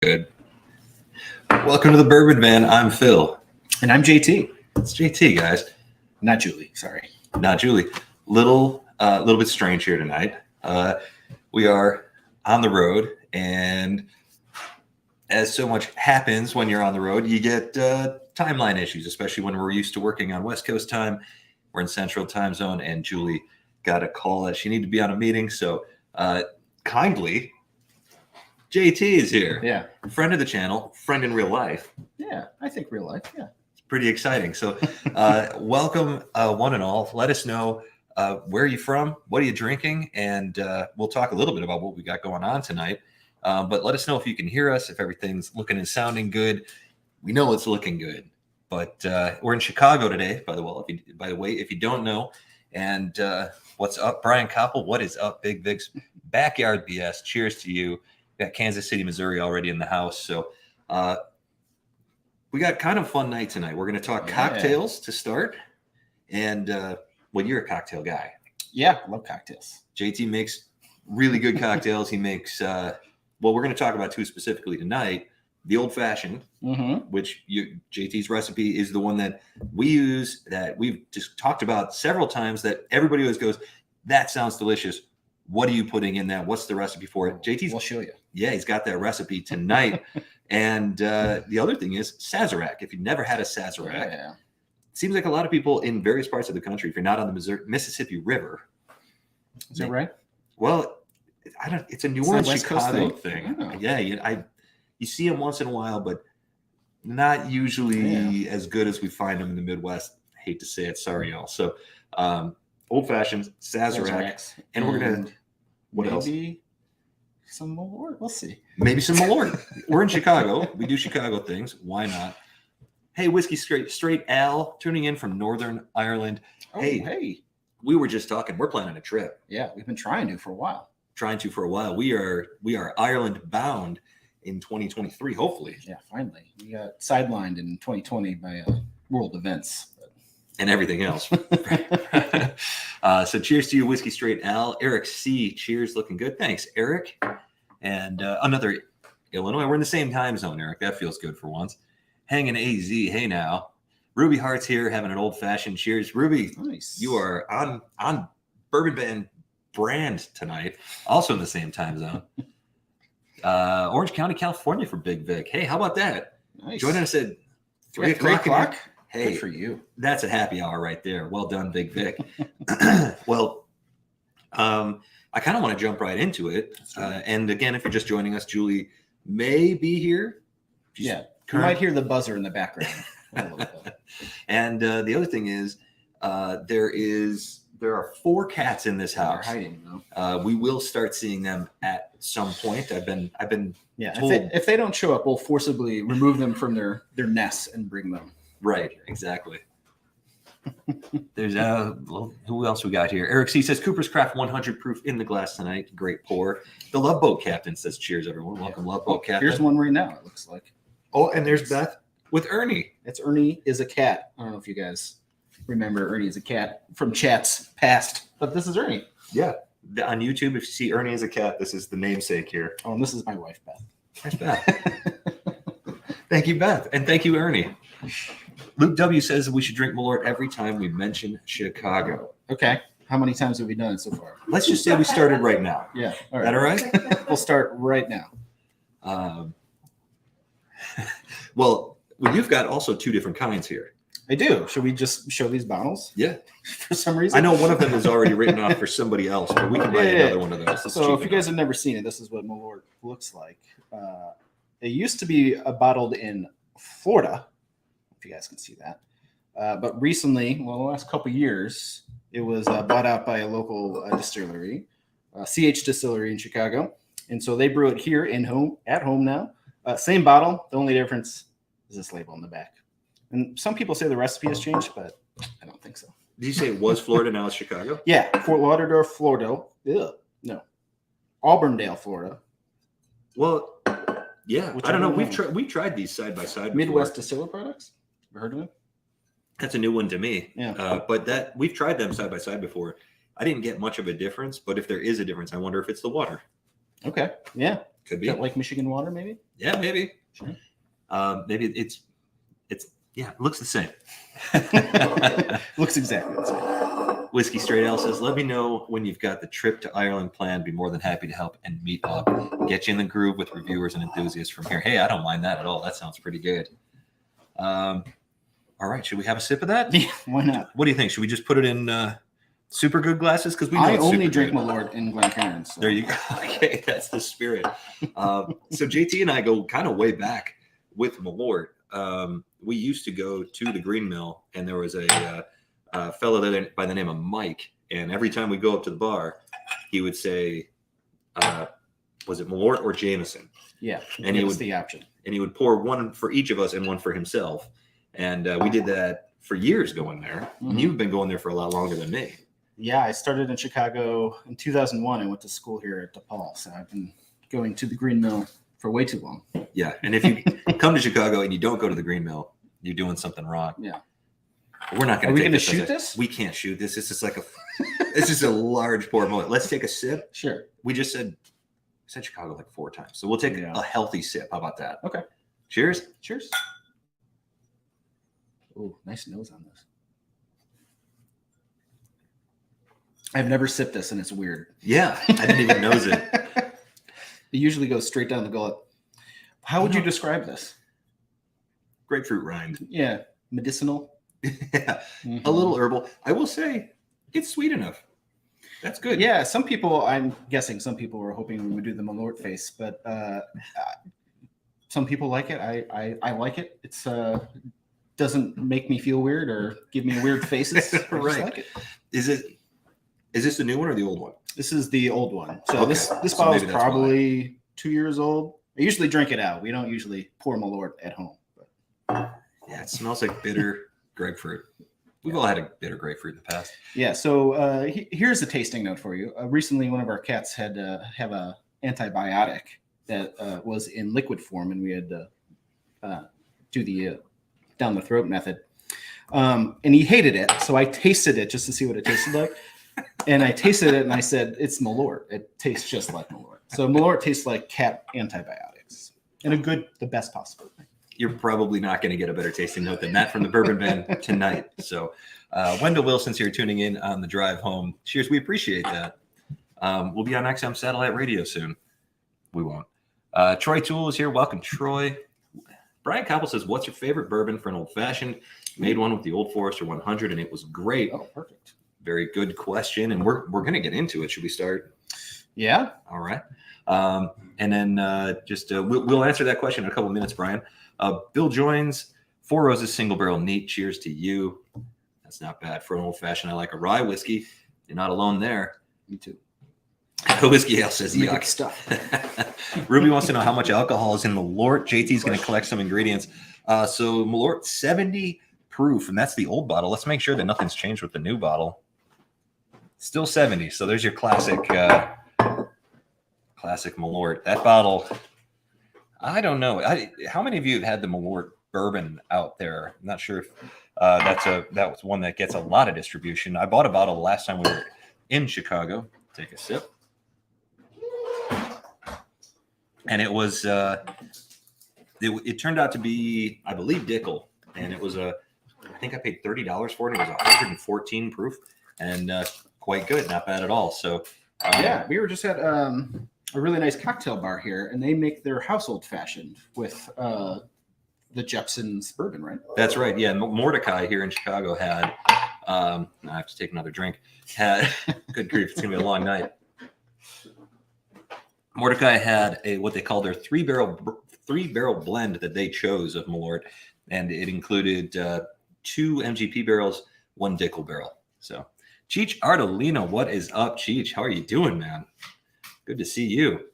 Good. Welcome to the Bourbon Van. I'm Phil. And I'm JT. It's JT, guys. Not Julie, sorry. Not Julie. Little bit strange here tonight. We are on the road, and as so much happens when you're on the road, you get timeline issues, especially when we're used to working on West Coast time. We're in Central Time Zone, and Julie got a call that she needed to be on a meeting. So kindly, JT is here. Yeah. Friend of the channel, friend in real life. Yeah, I think real life, yeah. It's pretty exciting. So welcome one and all. Let us know where are you from, what are you drinking, and we'll talk a little bit about what we got going on tonight. But let us know if you can hear us, if everything's looking and sounding good. We know it's looking good. But we're in Chicago today, by the way, if you don't know. And what's up, Brian Koppel? What is up, Big Vic's Backyard BS? Cheers to you. Got Kansas City, Missouri already in the house. So we got kind of a fun night tonight. We're going to talk cocktails to start. And well, you're a cocktail guy. Yeah, I love cocktails. JT makes really good cocktails. He makes, well, we're going to talk about two specifically tonight. The old fashioned, which JT's recipe is the one that we use, that we've just talked about several times, that everybody always goes, that sounds delicious. What are you putting in that? What's the recipe for it? JT's, we'll show you. Yeah, he's got that recipe tonight. And the other thing is Sazerac. If you've never had a Sazerac, it seems like a lot of people in various parts of the country, if you're not on the Mississippi River. Is that right? Well, it's a New Orleans, Chicago thing. Oh. Yeah, you see them once in a while, but not usually as good as we find them in the Midwest. I hate to say it. Sorry, y'all. So old fashioned Sazerac. And we're going to, what else? Maybe some Malort. We'll see. Maybe some Malort. We're in Chicago. We do Chicago things. Why not? Hey, Whiskey Straight Al, tuning in from Northern Ireland. Oh, hey. We were just talking. We're planning a trip. Yeah, we've been trying to for a while. We are Ireland bound in 2023, hopefully. Yeah, finally. We got sidelined in 2020 by world events. And everything else. So cheers to you, Whiskey Straight Al. Eric C. Cheers, looking good. Thanks, Eric. And another Illinois. We're in the same time zone, Eric. That feels good for once. Hanging AZ. Hey now. Ruby Hart's here having an old-fashioned cheers. Ruby, nice. You are on Bourbon Band brand tonight. Also in the same time zone. Orange County, California for Big Vic. Hey, how about that? Nice. Joining us at 3 o'clock. Hey, good for you. That's a happy hour right there. Well done, Big Vic. Well, I kind of want to jump right into it. And again, if you're just joining us, Julie may be here. You might hear the buzzer in the background. And the other thing is, there are 4 cats in this house. They're hiding though. We will start seeing them at some point. I've been told. If they don't show up, we'll forcibly remove them from their nests and bring them. Right, exactly. There's well, who else we got here? Eric C says Cooper's Craft 100 proof in the glass tonight. Great pour. The Love Boat Captain says cheers, everyone. Welcome, Love Boat Captain. Here's one right now. It looks like. Oh, and there's Beth with Ernie. It's Ernie is a cat. I don't know if you guys remember Ernie is a cat from chats past, but this is Ernie. Yeah, on YouTube, if you see Ernie as a cat, this is the namesake here. Oh, and this is my wife, Beth. There's Beth. Thank you, Beth, and thank you, Ernie. Luke W says we should drink Malort every time we mention Chicago. Okay. How many times have we done it so far? Let's just say we started right now. Yeah. All right. Is that all right? We'll start right now. Well, you've got also 2 different kinds here. I do. Should we just show these bottles? Yeah. For some reason. I know one of them is already written off for somebody else, but we can buy another one of those. So if you guys have never seen it, this is what Malort looks like. It used to be bottled in Florida, if you guys can see that. But recently, the last couple of years, it was bought out by a local distillery, CH Distillery in Chicago. And so they brew it here at home now. Same bottle. The only difference is this label in the back. And some people say the recipe has changed, but I don't think so. Did you say it was Florida, now it's Chicago? Yeah, Fort Lauderdale, Florida. No, Auburndale, Florida. Well, yeah. I don't know. We tried these side by side. Midwest Distiller Products. Ever heard of it? That's a new one to me. Yeah. But we've tried them side by side before. I didn't get much of a difference, but if there is a difference, I wonder if it's the water. Okay. Yeah. Could be. Is that like Michigan water, maybe? Yeah, maybe. Sure. Maybe it's yeah, it looks the same. Looks exactly the same. Whiskey Straight Ale says, let me know when you've got the trip to Ireland planned. Be more than happy to help and meet up. Get you in the groove with reviewers and enthusiasts from here. Hey, I don't mind that at all. That sounds pretty good. All right. Should we have a sip of that? Yeah, why not? What do you think? Should we just put it in super good glasses? Because I only drink Malort in Glencairn. So. There you go. Okay, that's the spirit. So JT and I go kind of way back with Malort. We used to go to the Green Mill, and there was a fellow by the name of Mike. And every time we go up to the bar, he would say, was it Malort or Jameson? Yeah, and he would the option. And he would pour one for each of us and one for himself. And we did that for years going there. Mm-hmm. And you've been going there for a lot longer than me. Yeah, I started in Chicago in 2001. I went to school here at DePaul, so I've been going to the Green Mill for way too long. Yeah, and if you come to Chicago and you don't go to the Green Mill, you're doing something wrong. Yeah. We're not going to. Are we going to shoot this? We can't shoot this. This is like this is a large pour moment. Let's take a sip. Sure. We just said Chicago like 4 times, so we'll take a healthy sip. How about that? Okay. Cheers. Cheers. Oh, nice nose on this. I've never sipped this, and it's weird. Yeah, I didn't even nose it. It usually goes straight down the gullet. How would you describe this? Grapefruit rind. Yeah, medicinal. Yeah, a little herbal. I will say it's sweet enough. That's good. Yeah, some people, I'm guessing some people were hoping we would do the Malort face, but some people like it. I like it. It's doesn't make me feel weird or give me weird faces. Right. I just like it. Is this the new one or the old one? This is the old one. So okay. this bottle is probably 2 years old. I usually drink it out. We don't usually pour Malort at home. But. Yeah, it smells like bitter grapefruit. We've all had a bitter grapefruit in the past. Yeah. So here's a tasting note for you. Recently, one of our cats had to have a antibiotic that was in liquid form, and we had to do the down the throat method. And he hated it, so I tasted it just to see what it tasted like. And I tasted it, and I said, "It's Malort. It tastes just like Malort." So Malort tastes like cat antibiotics, in the best possible way. You're probably not going to get a better tasting note than that from the Bourbon Band tonight. So Wendell Wilson's here tuning in on the drive home. Cheers. We appreciate that. We'll be on XM Satellite Radio soon. We won't. Troy Toole is here. Welcome, Troy. Brian Cobble says, what's your favorite bourbon for an old-fashioned? Made one with the Old Forester 100, and it was great. Oh, perfect. Very good question, and we're going to get into it. Should we start? Yeah. All right. And then we'll answer that question in a couple of minutes, Brian. Bill joins. Four Roses Single Barrel Neat. Cheers to you. That's not bad for an old-fashioned. I like a rye whiskey. You're not alone there. Me too. Whiskey Ale says yuck. Stuff. Ruby wants to know how much alcohol is in Malort. JT's going to collect some ingredients. So Malort 70 proof, and that's the old bottle. Let's make sure that nothing's changed with the new bottle. Still 70. So there's your classic Malort. That bottle, I don't know. How many of you have had the Malort bourbon out there? I'm not sure if that was one that gets a lot of distribution. I bought a bottle the last time we were in Chicago. Take a sip. And it was it turned out to be, I believe, Dickel, and it was I think I paid $30 for it. It was 114 proof, and quite good, not bad at all. So yeah, we were just at a really nice cocktail bar here, and they make their household fashioned with the Jepson's bourbon, right? That's right. Yeah, Mordecai here in Chicago had. I have to take another drink. Had good grief, it's gonna be a long night. Mordecai had what they call their three barrel blend that they chose of Malort, and it included 2 MGP barrels, 1 Dickel barrel. So, Cheech Ardolino, what is up, Cheech? How are you doing, man? Good to see you.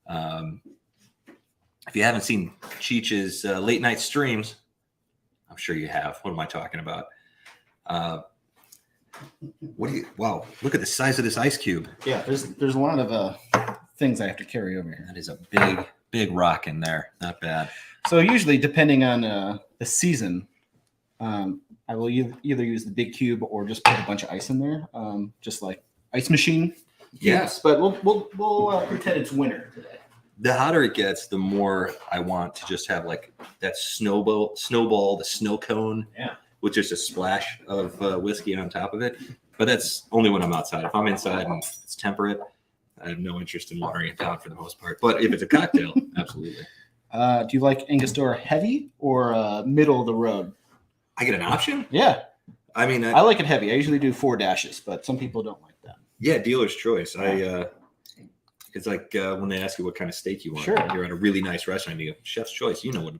If you haven't seen Cheech's late night streams, I'm sure you have. What am I talking about? Wow, look at the size of this ice cube. Yeah, there's a lot of things I have to carry over here. That is a big rock in there. Not bad. So usually, depending on the season, I will either use the big cube or just put a bunch of ice in there, just like ice machine. Yeah. Yes, but we'll pretend it's winter today. The hotter it gets, the more I want to just have like that snowball, the snow cone, with just a splash of whiskey on top of it. But that's only when I'm outside. If I'm inside and it's temperate, I have no interest in watering it down for the most part. But if it's a cocktail, absolutely. Do you like Angostura heavy or middle of the road? I get an option? Yeah. I mean, I like it heavy. I usually do 4 dashes, but some people don't like that. Yeah, dealer's choice. It's like when they ask you what kind of steak you want. Sure. You're at a really nice restaurant. You go, chef's choice. You know what?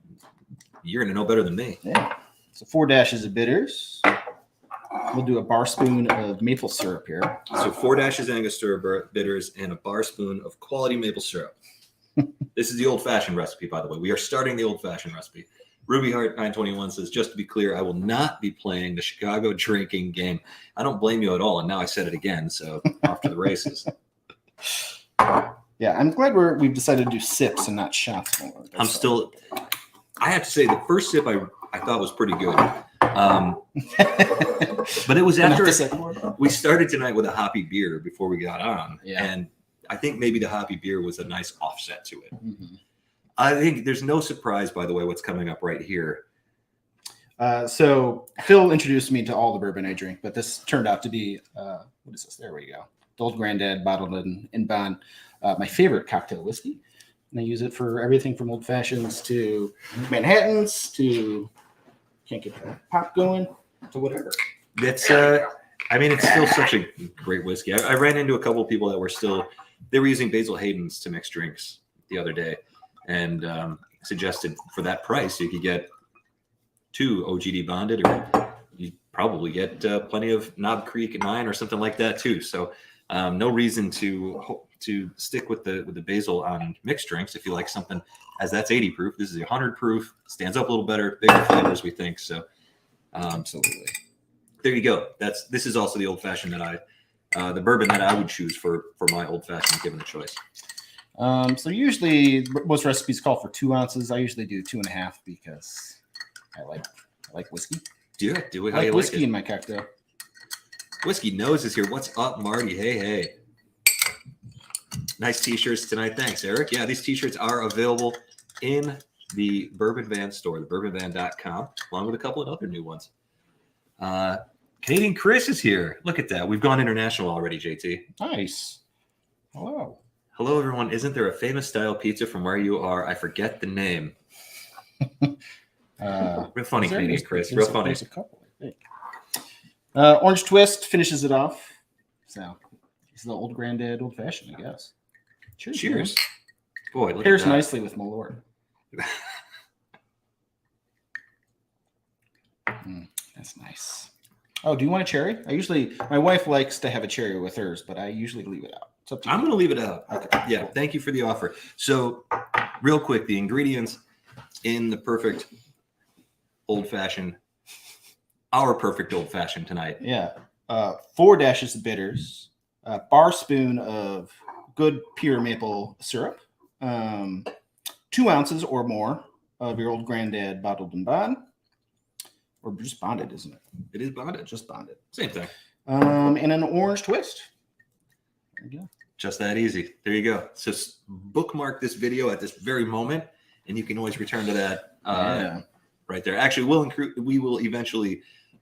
You're going to know better than me. Yeah. So 4 dashes of bitters. We'll do a bar spoon of maple syrup here. So 4 dashes Angostura bitters and a bar spoon of quality maple syrup. This is the old-fashioned recipe, by the way. We are starting the old-fashioned recipe. Ruby Heart 921 says, just to be clear, I will not be playing the Chicago drinking game. I don't blame you at all. And now I said it again, so off to the races. Yeah, I'm glad we've decided to do sips and not shots. I have to say, the first sip I thought was pretty good. But it was after we started tonight with a hoppy beer before we got on. Yeah. And I think maybe the hoppy beer was a nice offset to it. Mm-hmm. I think there's no surprise, by the way, what's coming up right here. So Phil introduced me to all the bourbon I drink, but this turned out to be, what is this? There we go. The Old Granddad bottled in bond. My favorite cocktail whiskey. And I use it for everything from old fashions to Manhattans to can't get the pop going to whatever. It's still such a great whiskey. I ran into a couple of people that were using Basil Hayden's to mix drinks the other day, and suggested for that price you could get 2 OGD bonded, or you probably get plenty of Knob Creek 9 or something like that too. So no reason to stick with the basil on mixed drinks if you like something, as that's 80 proof. This is 100 proof, stands up a little better, bigger flavors, we think. So Absolutely. there you go. This is also the old fashioned the bourbon that I would choose for my old fashioned given the choice. So usually most recipes call for 2 ounces. I usually do 2.5 because I like whiskey. Do it I how you like whiskey like it. in my cocktail. Whiskey Nose is here. What's up, Marty? Hey. Nice t-shirts tonight. Thanks, Eric. Yeah, these t-shirts are available in the Bourbon Van store, thebourbonvan.com, along with a couple of other new ones. Canadian Chris is here. Look at that. We've gone international already, JT. Nice. Hello. Hello, everyone. Isn't there a famous style pizza from where you are? I forget the name. Real funny, Canadian Chris. Real funny. There's a couple, I think. Orange Twist finishes it off. So it's the Old Granddad old fashioned, I guess. Cheers. Boy, look Pairs at that. nicely with Malort. That's nice. Oh, do you want a cherry? My wife likes to have a cherry with hers, but I usually leave it out. It's up to you. I'm going to leave it out. Okay. Yeah, thank you for the offer. So, real quick, the ingredients in the perfect old-fashioned, our perfect old-fashioned tonight. Yeah. 4 dashes of bitters, a bar spoon of good pure maple syrup, 2 ounces or more of your Old Granddad bottled in bond, or just bonded, isn't it? It is bonded. Just bonded. Same thing. And an orange twist. There you go. Just that easy. There you go. So bookmark this video at this very moment, and you can always return to that right there. Actually, we will eventually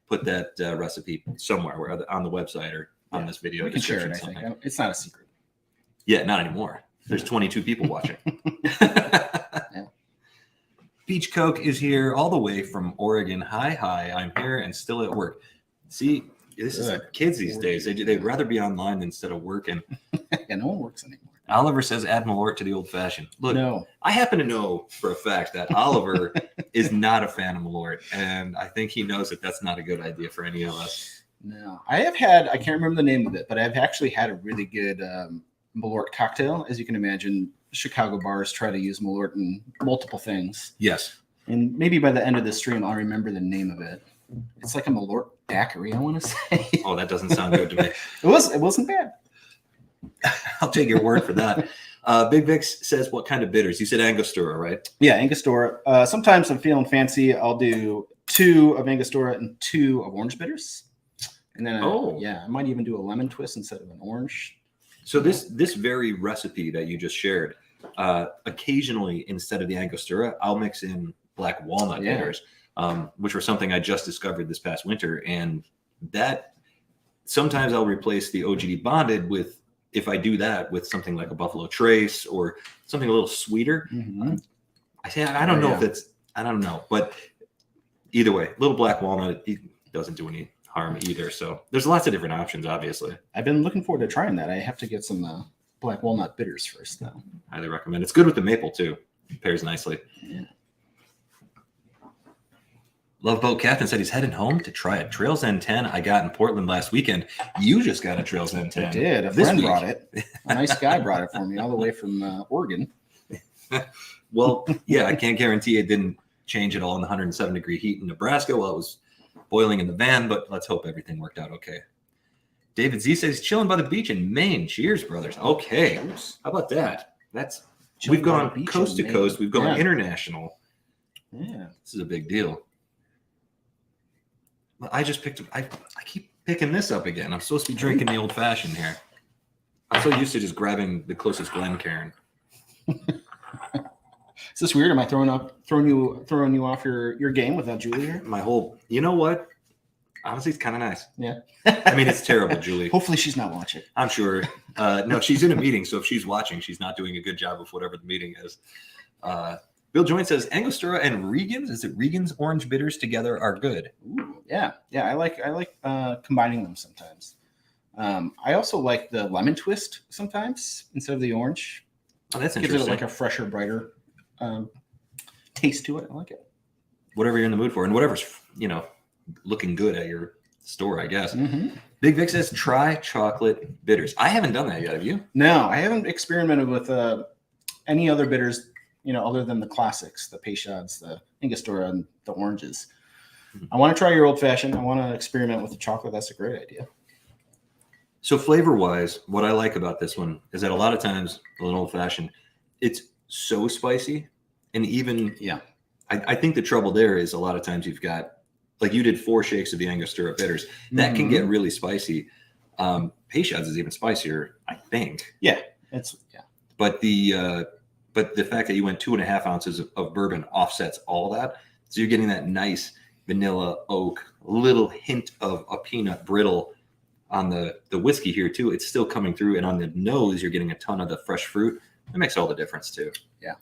put that recipe somewhere, on the website or on this video. We can share it, I think. It's not a secret. Yeah, not anymore. There's 22 people watching. Beach Coke is here all the way from Oregon. Hi, I'm here and still at work. See, this is kids these days. They'd rather be online instead of working. Yeah, no one works anymore. Oliver says add Malort to the old fashioned. Look, no. I happen to know for a fact that Oliver is not a fan of Malort, and I think he knows that that's not a good idea for any of us. No, I can't remember the name of it, but I've actually had a really good Malort cocktail. As you can imagine, Chicago bars try to use Malort in multiple things. Yes. And maybe by the end of the stream, I'll remember the name of it. It's like a Malort daiquiri, I want to say. Oh, that doesn't sound good to me. It wasn't bad. I'll take your word for that. Big Vix says, what kind of bitters? You said Angostura, right? Yeah, Angostura. Sometimes I'm feeling fancy. I'll do 2 of Angostura and 2 of orange bitters. And then, I might even do a lemon twist instead of an orange. So this very recipe that you just shared, occasionally, instead of the Angostura, I'll mix in black walnut Yeah. bitters, which were something I just discovered this past winter. And that sometimes I'll replace the OGD bonded with, if I do that, with something like a Buffalo Trace or something a little sweeter. Mhm. I don't know if it's, I don't know, but either way, little black walnut, it doesn't do any harm either. So there's lots of different options, obviously. I've been looking forward to trying that. I have to get some black walnut bitters first, though. Highly recommend. It's good with the maple too. It pairs nicely. Yeah. Love Boat Captain said he's heading home to try a Trails N10 I got in Portland last weekend. You just got a Trails N10. I did. A friend brought it. A nice guy brought it for me all the way from Oregon. Well, yeah, I can't guarantee it didn't change at all in the 107-degree heat in Nebraska while it was boiling in the van, but let's hope everything worked out okay. David Z says he's chilling by the beach in Maine. Cheers, brothers. Okay. How about that? We've gone coast to coast. We've gone international. Yeah. This is a big deal. I just picked. I keep picking this up again. I'm supposed to be drinking the old fashioned here. I'm so used to just grabbing the closest Glencairn. Is this weird? Am I throwing you off your game without Julie here? You know what? Honestly, it's kind of nice. Yeah. I mean, it's terrible, Julie. Hopefully she's not watching. I'm sure. No, she's in a meeting, so if she's watching, she's not doing a good job of whatever the meeting is. Bill Joint says Angostura and Regan's. Is it Regan's orange bitters together are good? Ooh, yeah. I like combining them sometimes. I also like the lemon twist sometimes instead of the orange. Oh, that's Gives interesting. it like a fresher, brighter taste to it. I like it. Whatever you're in the mood for, and whatever's looking good at your store, I guess. Mm-hmm. Big Vic says try chocolate bitters. I haven't done that yet. Have you? No, I haven't experimented with any other bitters, other than the classics, the Peychaud's, the Angostura, and the oranges. Mm-hmm. I want to try your old fashioned. I want to experiment with the chocolate. That's a great idea. So flavor-wise, what I like about this one is that a lot of times, an old fashioned, it's so spicy, and even I think the trouble there is a lot of times you've got, like you did 4 shakes of the Angostura bitters. That can get really spicy. Peychaud's is even spicier, I think. Yeah, But the fact that you went 2.5 ounces of bourbon offsets all that, so you're getting that nice vanilla oak, little hint of a peanut brittle on the whiskey here too. It's still coming through, and on the nose, you're getting a ton of the fresh fruit. It makes all the difference too. Yeah,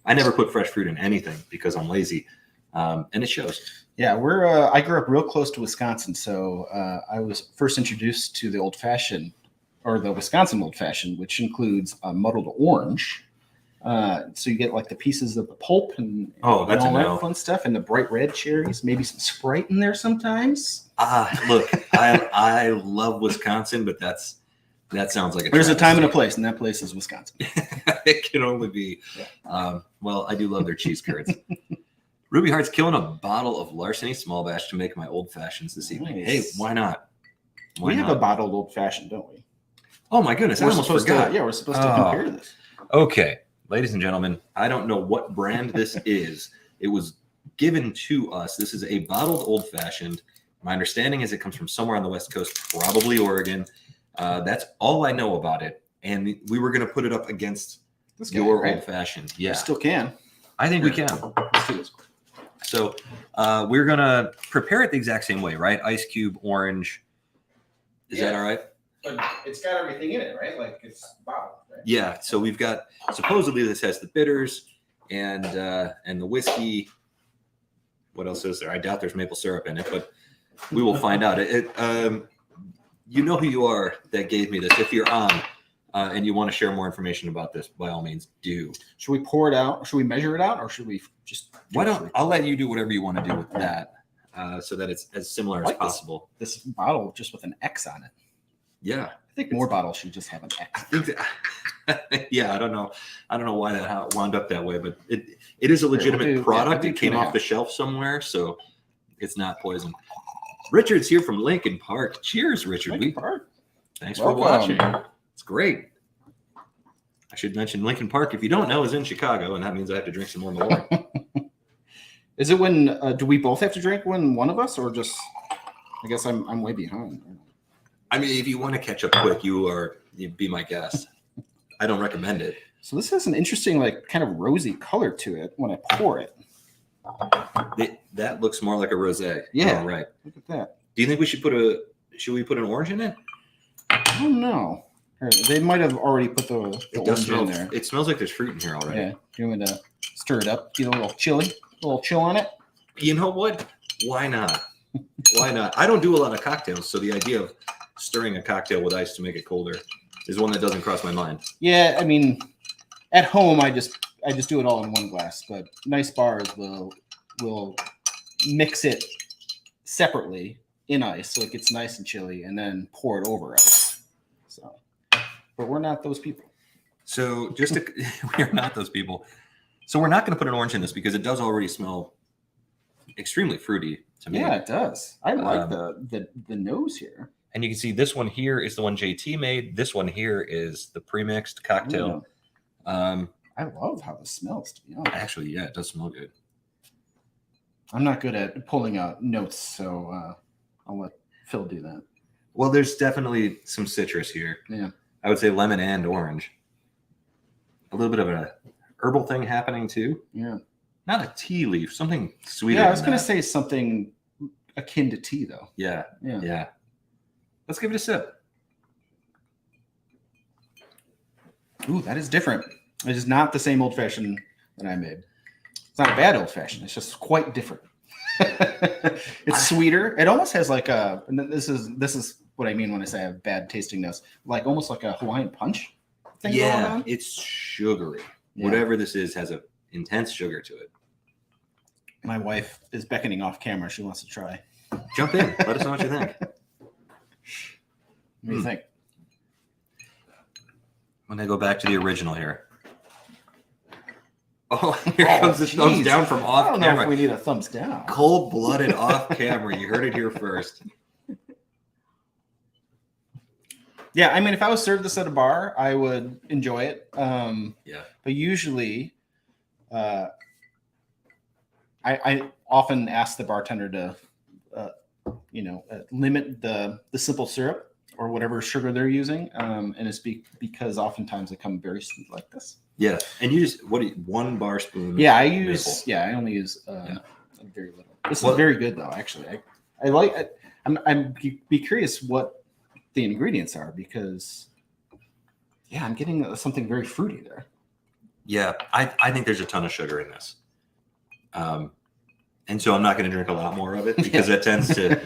I never put fresh fruit in anything because I'm lazy, and it shows. Yeah, I grew up real close to Wisconsin, so I was first introduced to the old fashioned, or the Wisconsin old fashioned, which includes muddled orange. So you get like the pieces of the pulp and all that fun stuff, and the bright red cherries, maybe some Sprite in there sometimes. Look, I love Wisconsin, but that sounds like there's a time and a place, and that place is Wisconsin. It can only be. Yeah. Well, I do love their cheese curds. Ruby Heart's killing a bottle of Larceny small batch to make my old fashions this evening. Nice. Hey, why not? We have a bottled old fashioned, don't we? Oh my goodness, I almost forgot. We're supposed to compare this. Okay, ladies and gentlemen, I don't know what brand this is. It was given to us. This is a bottled old fashioned. My understanding is it comes from somewhere on the West Coast, probably Oregon. That's all I know about it. And we were going to put it up against your old fashioned. Yeah, we still can. I think we can. Let's do this. So we're going to prepare it the exact same way, right? Ice cube, orange. Is that all right? But it's got everything in it, right? Like it's bottled, right? Yeah. So we've got, supposedly this has the bitters and the whiskey. What else is there? I doubt there's maple syrup in it, but we will find out. You know who you are that gave me this. If you're on and you want to share more information about this, by all means, do. Should we pour it out? Should we measure it out, or should we just? I'll let you do whatever you want to do with that, so that it's as similar as possible. This bottle just with an X on it. Yeah, I think more bottles should just have an X. Yeah, I don't know why that wound up that way, but it is a legitimate product. It came off the shelf somewhere, so it's not poison. Richard's here from Lincoln Park. Cheers, Richard. Thanks for watching. It's great. I should mention Lincoln Park, if you don't know, is in Chicago, and that means I have to drink some more Malort. Is it when do we both have to drink when one of us, or just? I guess I'm way behind. I mean, if you want to catch up quick, you'd be my guest. I don't recommend it. So this has an interesting, like, kind of rosy color to it when I pour it. That looks more like a rosé. Yeah. Oh, right. Look at that. Do you think we should put an orange in it? I don't know. They might have already put the It does orange smell. in there. It smells like there's fruit in here already. Yeah. You want me to stir it up? Get a little chili? A little chill on it? You know what? Why not? Why not? I don't do a lot of cocktails, so the idea of stirring a cocktail with ice to make it colder is one that doesn't cross my mind. Yeah, I mean, at home I just do it all in one glass, but nice bars will mix it separately in ice so it gets nice and chilly, and then pour it over ice. So, but we're not those people. So we're not those people. So we're not going to put an orange in this because it does already smell extremely fruity to me. Yeah, it does. I like the nose here. And you can see this one here is the one JT made. This one here is the pre-mixed cocktail. I love how this smells, to be honest. Actually, yeah, it does smell good. I'm not good at pulling out notes, so I'll let Phil do that. Well, there's definitely some citrus here. Yeah. I would say lemon and orange. A little bit of an herbal thing happening too. Yeah. Not a tea leaf, something sweeter. Yeah, I was going to say something akin to tea, though. Yeah. Yeah. Yeah. Let's give it a sip. Ooh, that is different. It is not the same old fashioned that I made. It's not a bad old fashioned. It's just quite different. It's sweeter. It almost has like a. And this is what I mean when I say I have bad tasting notes. Like almost like a Hawaiian punch thing going on. It's sugary. Yeah. Whatever this is has an intense sugar to it. My wife is beckoning off camera. She wants to try. Jump in. Let us know what you think. What do you think? When I go back to the original here. Oh, here comes the thumbs down from off I don't know camera. if we need a thumbs down. Cold-blooded off camera. You heard it here first. Yeah, I mean, if I was served this at a bar, I would enjoy it. Yeah. But usually, I often ask the bartender to, limit the simple syrup or whatever sugar they're using, and it's because oftentimes they come very sweet like this. Yeah, and you just 1 bar spoon? Yeah, I only use very little. This is very good though. Actually, I like it. I'm be curious what the ingredients are because, yeah, I'm getting something very fruity there. Yeah, I think there's a ton of sugar in this, and so I'm not going to drink a lot more of it because that tends to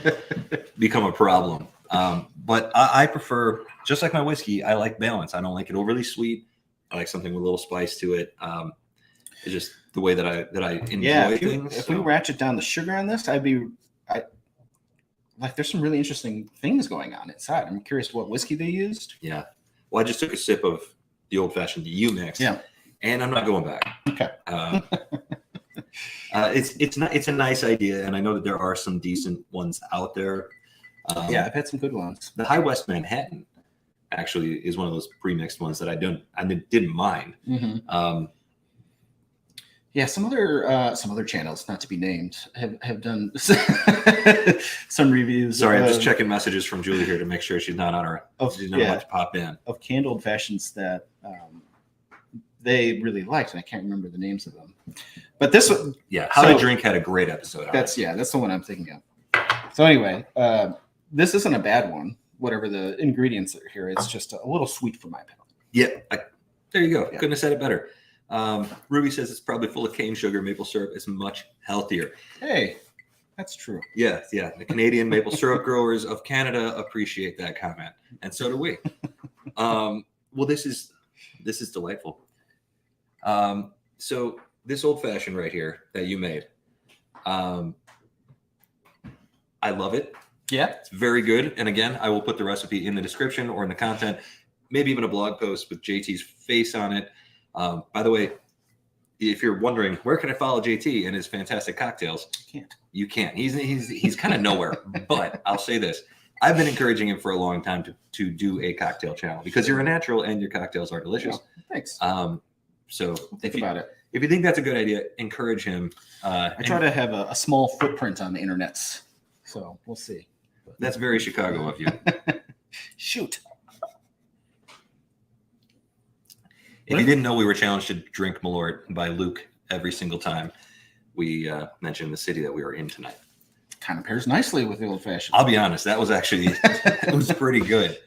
become a problem. But I prefer, just like my whiskey, I like balance. I don't like it overly sweet. I like something with a little spice to it. It's just the way that I enjoy things. If we ratchet down the sugar on this, there's some really interesting things going on inside. I'm curious what whiskey they used. Yeah. Well, I just took a sip of the old fashioned you mix. Yeah. And I'm not going back. Okay. It's a nice idea, and I know that there are some decent ones out there. Yeah, I've had some good ones. The High West Manhattan actually is one of those pre-mixed ones that I didn't mind. Mm-hmm. Yeah, some other channels, not to be named, have done some reviews. Sorry, I'm just checking messages from Julie here to make sure she's not on her. She's not about to pop in. Of canned old fashions that they really liked, and I can't remember the names of them. But this one, How to Drink had a great episode. That's the one I'm thinking of. So anyway, this isn't a bad one. Whatever the ingredients are here, it's just a little sweet for my palate. Yeah, there you go. Yeah. Couldn't have said it better. Ruby says it's probably full of cane sugar. Maple syrup is much healthier. Hey, that's true. Yeah. The Canadian maple syrup growers of Canada appreciate that comment, and so do we. Well, this is delightful. So this old fashioned right here that you made, I love it. Yeah, it's very good. And again, I will put the recipe in the description or in the content, maybe even a blog post with JT's face on it. By the way, if you're wondering where can I follow JT and his fantastic cocktails, you can't. He's kind of nowhere. But I'll say this: I've been encouraging him for a long time to do a cocktail channel because you're a natural and your cocktails are delicious. Yeah, thanks. So think about it. If you think that's a good idea, encourage him. I try to have a small footprint on the internets, so we'll see. That's very Chicago of you. Shoot. If you didn't know, we were challenged to drink Malort by Luke every single time we mentioned the city that we were in tonight. Kind of pairs nicely with the old fashioned. I'll be honest, that was actually it was pretty good.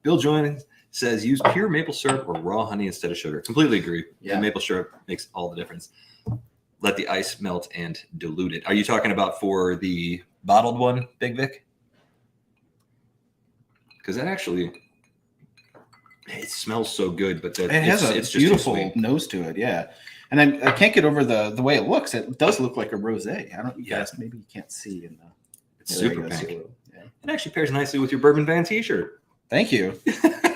Bill Joyne says use pure maple syrup or raw honey instead of sugar. Completely agree. Yeah. The maple syrup makes all the difference. Let the ice melt and dilute it. Are you talking about for the bottled one, Big Vic? Because that actually, it smells so good, but It has a beautiful nose to it, yeah. And I can't get over the way it looks. It does look like a rosé. I don't. You guys, maybe you can't see in the. It's super pink. Yeah. It actually pairs nicely with your Bourbon Van T-shirt. Thank you.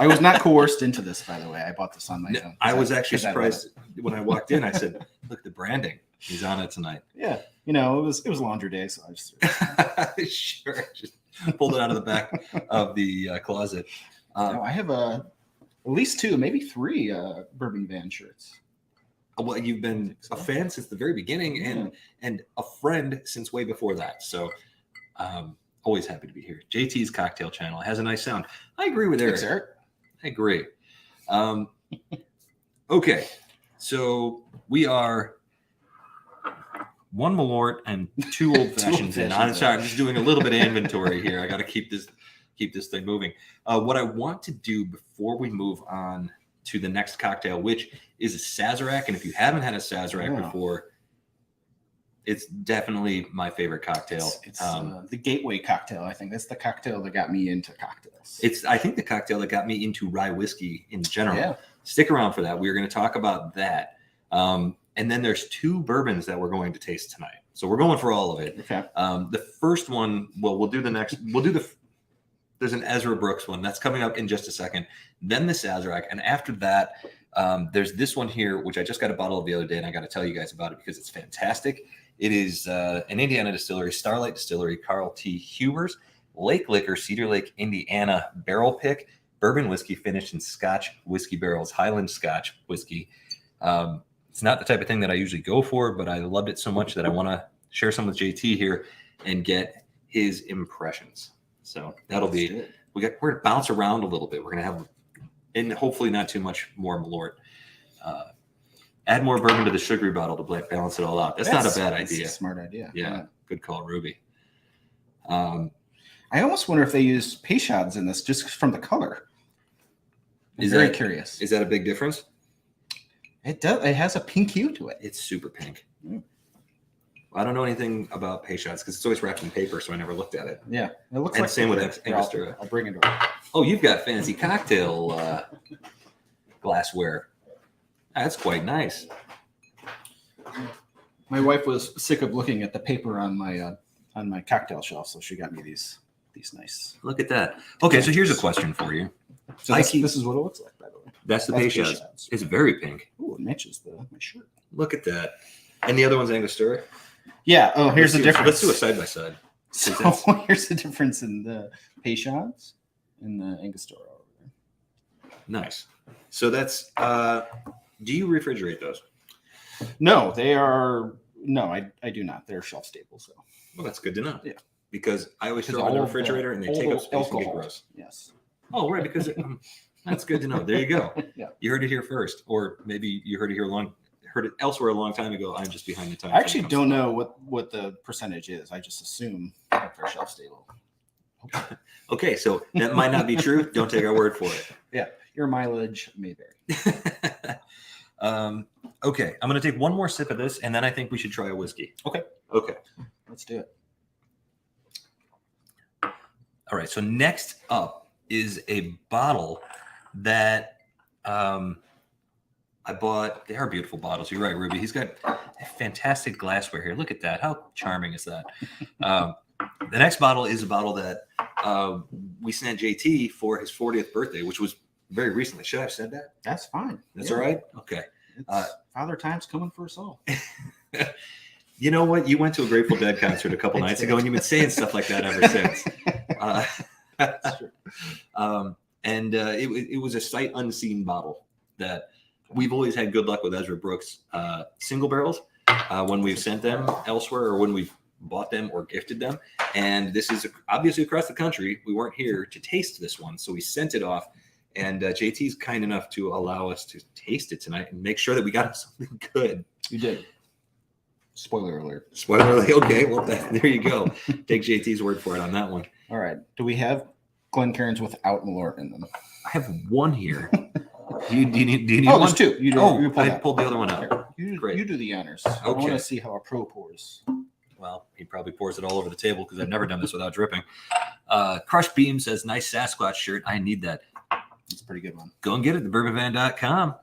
I was not coerced into this, by the way. I bought this on my own. I was actually surprised when I walked in. I said, "Look, the branding. He's on it tonight." Yeah, it was laundry day, so I just sure just pulled it out of the back of the closet. No, I have at least 2, maybe 3 Bourbon Van shirts. Well, you've been a fan since the very beginning, and a friend since way before that. So, always happy to be here. JT's Cocktail Channel has a nice sound. I agree with Eric. Thanks, Eric. I agree. Okay, so we are 1 Malort and 2 old fashions in. I'm sorry, I'm just doing a little bit of inventory here. I got to keep this thing moving. What I want to do before we move on to the next cocktail, which is a Sazerac, and if you haven't had a Sazerac before, it's definitely my favorite cocktail. It's the gateway cocktail. I think that's the cocktail that got me into cocktails. I think the cocktail that got me into rye whiskey in general. Yeah. Stick around for that. We're going to talk about that. And then there's 2 bourbons that we're going to taste tonight. So we're going for all of it. Okay. The first one, we'll do the next. There's an Ezra Brooks one that's coming up in just a second. Then the Sazerac, and after that, there's this one here, which I just got a bottle of the other day, and I got to tell you guys about it because it's fantastic. It is an Indiana distillery, Starlight Distillery, Carl T. Hubers, Lake Liquor, Cedar Lake, Indiana barrel pick, bourbon whiskey finished in Scotch whiskey barrels, Highland Scotch whiskey. It's not the type of thing that I usually go for, but I loved it so much that I want to share some with JT here and get his impressions. So that'll be, we're going to bounce around a little bit. We're going to have, and hopefully not too much more Malort. Add more bourbon to the sugary bottle to balance it all out. That's not a bad idea. That's a smart idea. Yeah. Good call, Ruby. I almost wonder if they use Peychaud's in this just from the color. I'm very curious. Is that a big difference? It does. It has a pink hue to it. It's super pink. Well, I don't know anything about Peychaud's because it's always wrapped in paper, so I never looked at it. Yeah, it looks and like same with Angostura. I'll bring it over. Oh, you've got fancy cocktail glassware. That's quite nice. My wife was sick of looking at the paper on my cocktail shelf, so she got me these nice. Look at that. Okay, so here's a question for you. So this is what it looks like, by the way. That's the Peychaud's. It's very pink. Oh, it matches my shirt. Look at that. And the other one's Angostura? Yeah. Oh, here's the difference. Let's do a side by side. So here's the difference in the Peychaud's and the Angostura over there. Nice. So that's do you refrigerate those? No, they are. No, I do not. They're shelf stable. So. Well, that's good to know. Yeah. Because I always throw them in the refrigerator and they take up space and get gross. Yes. Oh, right. Because that's good to know. There you go. Yeah. You heard it here first, or maybe you heard it elsewhere a long time ago. I'm just behind the time. I actually don't know what the percentage is. I just assume that they're shelf stable. Okay, so that might not be true. Don't take our word for it. Yeah, your mileage may vary. Okay, I'm going to take one more sip of this, and then I think we should try a whiskey. Okay. Let's do it. All right, so next up is a bottle that I bought. They are beautiful bottles. You're right, Ruby. He's got fantastic glassware here. Look at that. How charming is that? The next bottle is a bottle that we sent JT for his 40th birthday, which was very recently. Should I have said that? That's fine. That's all right? Okay. Father Time's coming for us all. You know what? You went to a Grateful Dead concert a couple nights ago, and you've been saying stuff like that ever since. That's true. It was a sight unseen bottle that we've always had good luck with Ezra Brooks single barrels when we've sent them elsewhere or when we've bought them or gifted them. And this is obviously across the country. We weren't here to taste this one, so we sent it off. And JT's kind enough to allow us to taste it tonight and make sure that we got something good. You did. Spoiler alert. Spoiler alert. Okay, well, there you go. Take JT's word for it on that one. All right. Do we have Glencairns without Malort in them? I have one here. Do you need Oh, one? there's two. You Pulled the other one out. You do the honors. Okay. I want to see how a pro pours. Well, he probably pours it all over the table because I've never done this without dripping. Crush Beam says, nice Sasquatch shirt. I need that. It's a pretty good one. Go and get it at thebourbonvan.com.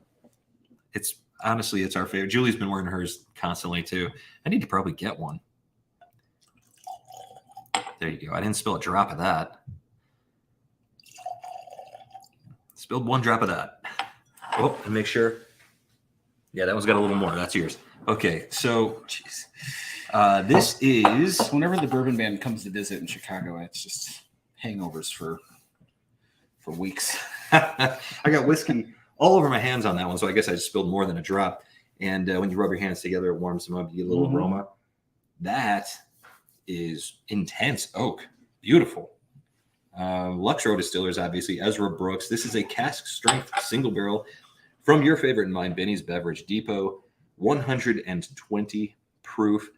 It's honestly, it's our favorite. Julie's been wearing hers constantly too. I need to probably get one. There you go. I didn't spill a drop of that. Spilled one drop of that. Oh, and make sure. Yeah, that one's got a little more. That's yours. Okay, so Jeez. This is Whenever the Bourbon Band comes to visit in Chicago, it's just hangovers for weeks. I got whiskey all over my hands on that one, so I guess I just spilled more than a drop. And when you rub your hands together, it warms them up. You get a little aroma. That is intense oak. Beautiful. Luxro Distillers, obviously. Ezra Brooks. This is a cask strength single barrel from your favorite and mine, Benny's Beverage Depot. 120 proof.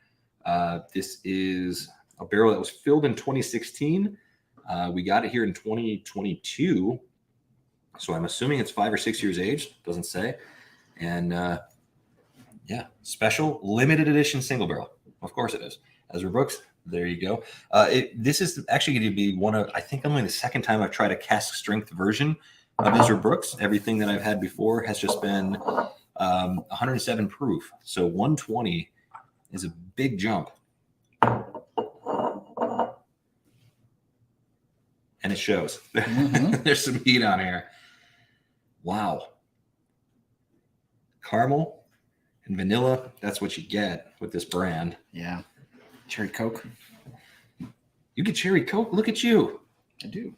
This is a barrel that was filled in 2016. We got it here in 2022. So I'm assuming it's 5 or 6 years aged. Doesn't say. And yeah, special limited edition single barrel. Of course it is. Ezra Brooks. There you go. This is actually going to be one of, I think only the second time I've tried a cask strength version of Ezra Brooks. Everything that I've had before has just been 107 proof. So 120 is a big jump. And it shows. There's some heat on here. Wow. Caramel and vanilla. That's what you get with this brand. Yeah. Cherry Coke. You get cherry Coke? Look at you. I do.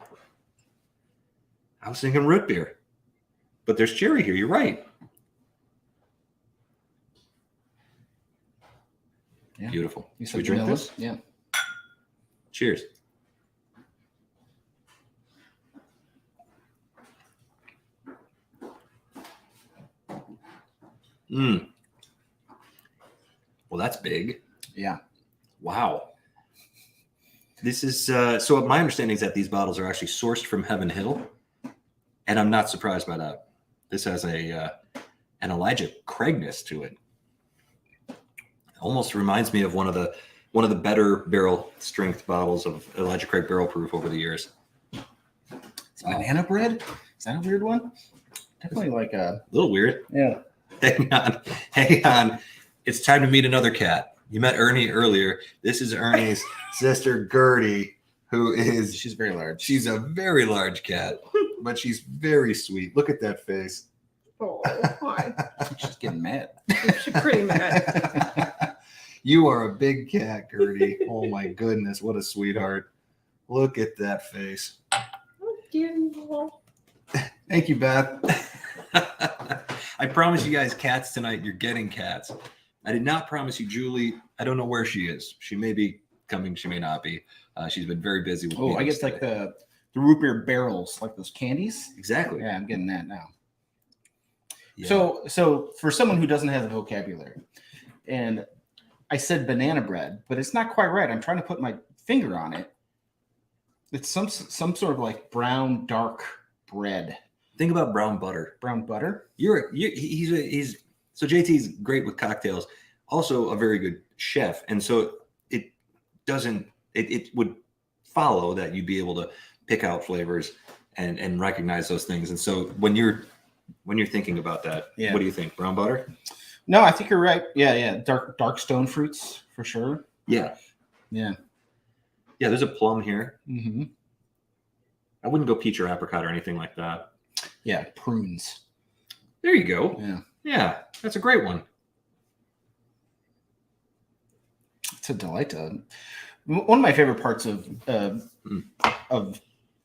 I was thinking root beer. But there's cherry here. You're right. Yeah. Beautiful. You Should said we drink vanilla? this? Yeah. Cheers. Well, that's big. Yeah. Wow. This is so my understanding is that these bottles are actually sourced from Heaven Hill, and I'm not surprised by that. This has an Elijah Craigness to it. Almost reminds me of one of the better barrel strength bottles of Elijah Craig Barrel Proof over the years. It's banana bread? Is that a weird one? Definitely like a little weird. Yeah. Hang on. It's time to meet another cat. You met Ernie earlier. This is Ernie's sister Gertie, who is She's very large. she's a very large cat, but she's very sweet. Look at that face. Oh, hi. She's getting mad. She's pretty mad. You are a big cat, Gertie. Oh my goodness, what a sweetheart. Look at that face. Thank you, Beth. I promise you guys cats tonight. You're getting cats. I did not promise you Julie. I don't know where she is. She may be coming. She may not be. She's been very busy with Oh, I meetings guess like today. the root beer barrels, like those candies. Exactly. Yeah, I'm getting that now. Yeah. So for someone who doesn't have the vocabulary, and I said banana bread, but it's not quite right. I'm trying to put my finger on it. It's some sort of like brown dark bread. Think about brown butter. Brown butter. He's so JT's great with cocktails, also a very good chef, and so it would follow that you'd be able to pick out flavors and recognize those things. And so when you're thinking about that, Yeah. What do you think? Brown butter? No, I think you're right. Yeah. Dark stone fruits for sure. Yeah. Yeah. Yeah, there's a plum here. Mm-hmm. I wouldn't go peach or apricot or anything like that. Yeah, prunes. There you go. Yeah. Yeah, that's a great one. It's a delight to. One of my favorite parts of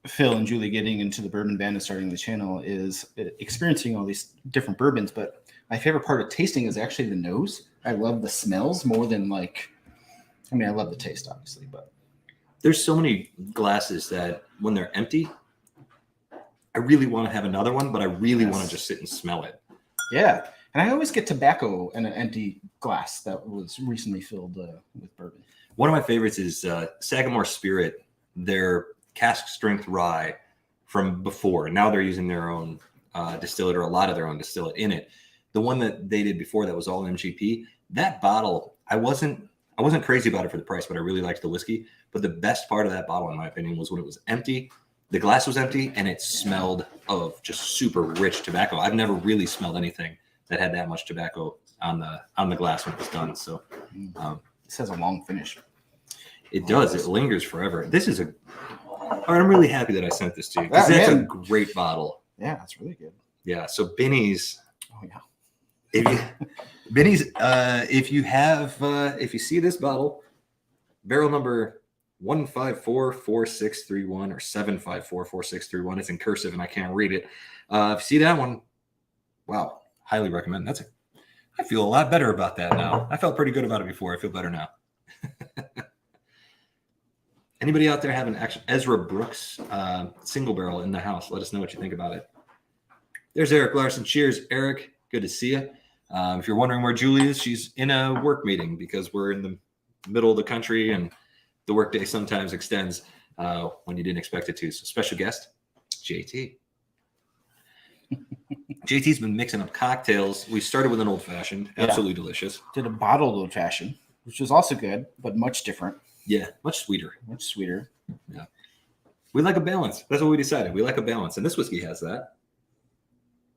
Phil and Julie getting into the bourbon band and starting the channel is experiencing all these different bourbons. But my favorite part of tasting is actually the nose. I love the smells more than I love the taste, obviously, but There's so many glasses that when they're empty, I really want to have another one, but I really Yes. want to just sit and smell it. Yeah. And I always get tobacco in an empty glass that was recently filled with bourbon. One of my favorites is Sagamore Spirit, their cask strength rye from before. Now they're using their own distillate, or a lot of their own distillate in it. The one that they did before that was all MGP. That bottle, I wasn't crazy about it for the price, but I really liked the whiskey. But the best part of that bottle, in my opinion, was when it was empty. The glass was empty and it smelled of just super rich tobacco. I've never really smelled anything that had that much tobacco on the glass when it was done. So This has a long finish. it does. It lingers forever. This is I'm really happy that I sent this to you because that's a great bottle. Yeah, that's really good. Yeah. So Binny's. Oh yeah. Binny's. If you see this bottle, barrel number 1544631 or 7544631. It's in cursive and I can't read it. If you see that one, wow, highly recommend. I feel a lot better about that now. I felt pretty good about it before. I feel better now. Anybody out there have an Ezra Brooks single barrel in the house? Let us know what you think about it. There's Eric Larson. Cheers, Eric. Good to see you. If you're wondering where Julie is, she's in a work meeting because we're in the middle of the country and the workday sometimes extends when you didn't expect it to. So special guest, JT. JT's been mixing up cocktails. We started with an old fashioned, absolutely delicious. Did a bottled old fashioned, which was also good, but much different. Yeah, much sweeter. Much sweeter. Yeah. We like a balance. That's what we decided. We like a balance. And this whiskey has that.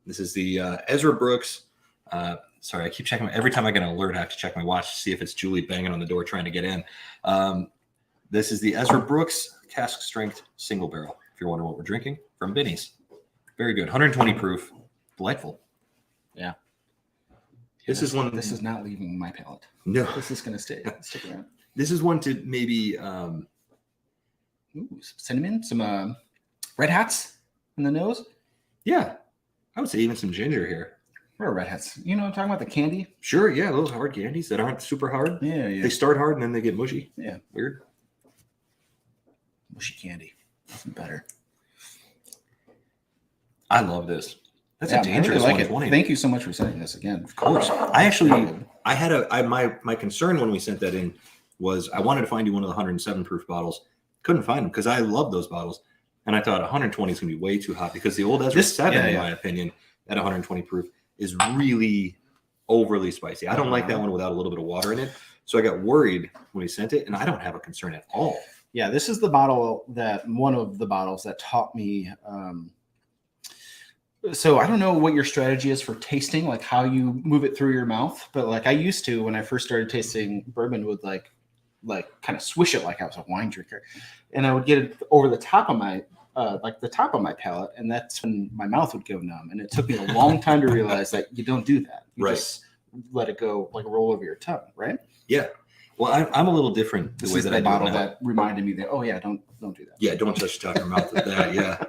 This is the Ezra Brooks. Sorry, I keep checking. Every time I get an alert, I have to check my watch to see if it's Julie banging on the door trying to get in. This is the Ezra Brooks cask strength single barrel. If you're wondering what we're drinking, from Binny's. Very good. 120 proof. Delightful. Yeah. This is one. This is not leaving my palate. No. This is going to stick around. This is one to maybe. Ooh, some cinnamon, some red hats in the nose. Yeah. I would say even some ginger here. What are red hats? You know what I'm talking about? The candy? Sure. Yeah. Those hard candies that aren't super hard. Yeah, yeah. They start hard and then they get mushy. Yeah. Weird. Mushy candy. Nothing better. I love this. That's Yeah, a dangerous I really like 120. it. Thank you so much for sending this again. Of course. My concern when we sent that in was I wanted to find you one of the 107 proof bottles. Couldn't find them because I love those bottles. And I thought 120 is going to be way too hot because the old Ezra 7, in my opinion, at 120 proof is really overly spicy. I don't like that one without a little bit of water in it. So I got worried when we sent it, and I don't have a concern at all. Yeah, this is the bottle one of the bottles that taught me. So I don't know what your strategy is for tasting, like how you move it through your mouth, but like I used to when I first started tasting bourbon, would like kind of swish it like I was a wine drinker, and I would get it over the top of my the top of my palate, and that's when my mouth would go numb. And it took me a long time to realize that you don't do that. You just let it go, like roll over your tongue, right? Yeah. Well, I'm a little different the way that I do bottle it now. that reminded me that don't do that. Yeah, don't touch the top of your mouth with that. Yeah.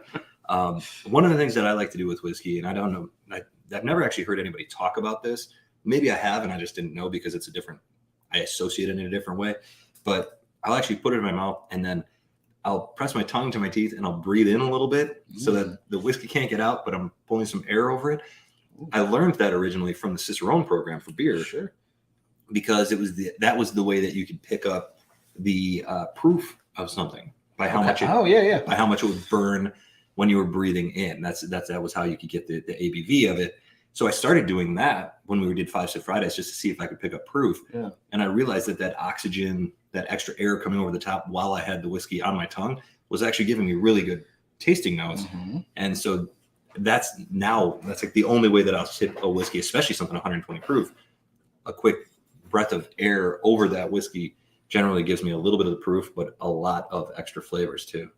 One of the things that I like to do with whiskey, and I don't know, I've never actually heard anybody talk about this. Maybe I have, and I just didn't know because I associate it in a different way. But I'll actually put it in my mouth, and then I'll press my tongue to my teeth, and I'll breathe in a little bit so that the whiskey can't get out, but I'm pulling some air over it. I learned that originally from the Cicerone program for beer. Sure. Because that was the way that you could pick up the proof of something by how much by how much it would burn when you were breathing in. That was how you could get the ABV of it. So I started doing that when we did 5 Sip Fridays just to see if I could pick up proof. Yeah. And I realized that oxygen, that extra air coming over the top while I had the whiskey on my tongue was actually giving me really good tasting notes. Mm-hmm. And so that's like the only way that I'll sip a whiskey, especially something 120 proof. A quick breath of air over that whiskey generally gives me a little bit of the proof, but a lot of extra flavors too.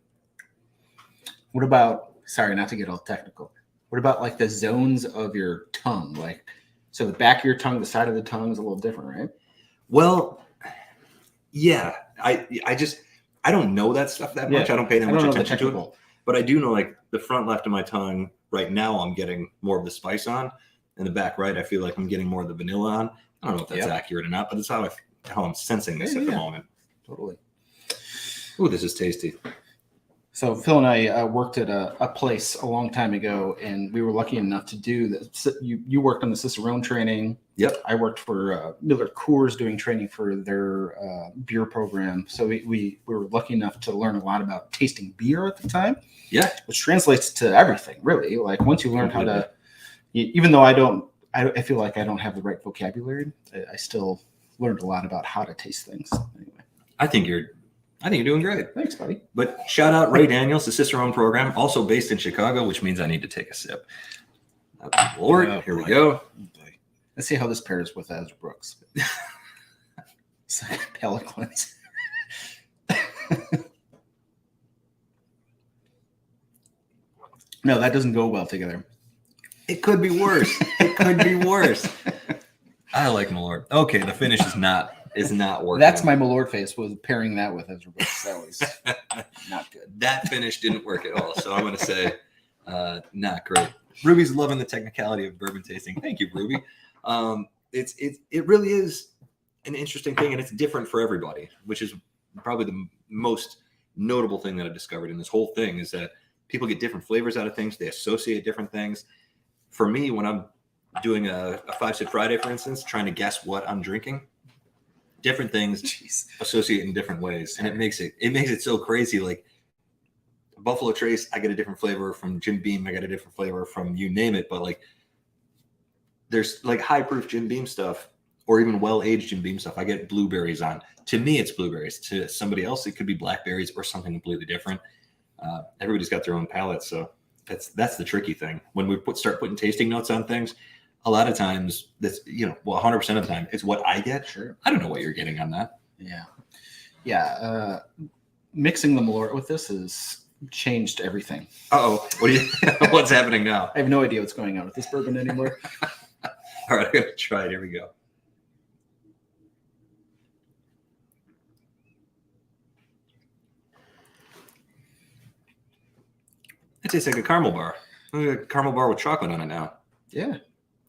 What about, sorry, not to get all technical, what about like the zones of your tongue? Like, so the back of your tongue, the side of the tongue is a little different, right? Well, yeah, I don't know that stuff that much. I don't pay that much attention to it, but I do know like the front left of my tongue right now, I'm getting more of the spice on, and the back right, I feel like I'm getting more of the vanilla on. I don't know if that's accurate or not, but that's how I'm sensing this at the moment. Totally. Ooh, this is tasty. So Phil and I worked at a place a long time ago, and we were lucky enough to do this. You worked on the Cicerone training. Yep. I worked for Miller Coors doing training for their beer program. So we were lucky enough to learn a lot about tasting beer at the time. Yeah. Which translates to everything, really. Like once you learn how to, even though I feel like I don't have the right vocabulary, I still learned a lot about how to taste things. Anyway. I think you're doing great. Thanks, buddy. But shout out Ray Daniels, the Cicerone program, also based in Chicago, which means I need to take a sip. Lord, here we go. Let's see how this pairs with Ezra Brooks. Second palate cleanse. No, that doesn't go well together. It could be worse. It could be worse. I like Malort. Okay, the finish is not working. That's my Malort face, was pairing that with Ezra Brooks. That was not good. That finish didn't work at all. So I'm going to say not great. Ruby's loving the technicality of bourbon tasting. Thank you, Ruby. It really is an interesting thing, and it's different for everybody, which is probably the most notable thing that I've discovered in this whole thing is that people get different flavors out of things. They associate different things. For me, when I'm doing a 5-Sip Friday, for instance, trying to guess what I'm drinking, different things associate in different ways, and it makes it so crazy. Like Buffalo Trace, I get a different flavor from Jim Beam. I get a different flavor from you name it. But like, there's like high proof Jim Beam stuff, or even well aged Jim Beam stuff. I get blueberries on. To me, it's blueberries. To somebody else, it could be blackberries or something completely different. Everybody's got their own palate, so that's the tricky thing. When we start putting tasting notes on things, a lot of times that's 100% of the time it's what I get. Sure. I don't know what you're getting on that. Yeah. Mixing the Malort with this has changed everything. What's happening now? I have no idea what's going on with this bourbon anymore. All right, I'm gonna try it. Here we go. It tastes like a caramel bar. Like a caramel bar with chocolate on it now. Yeah.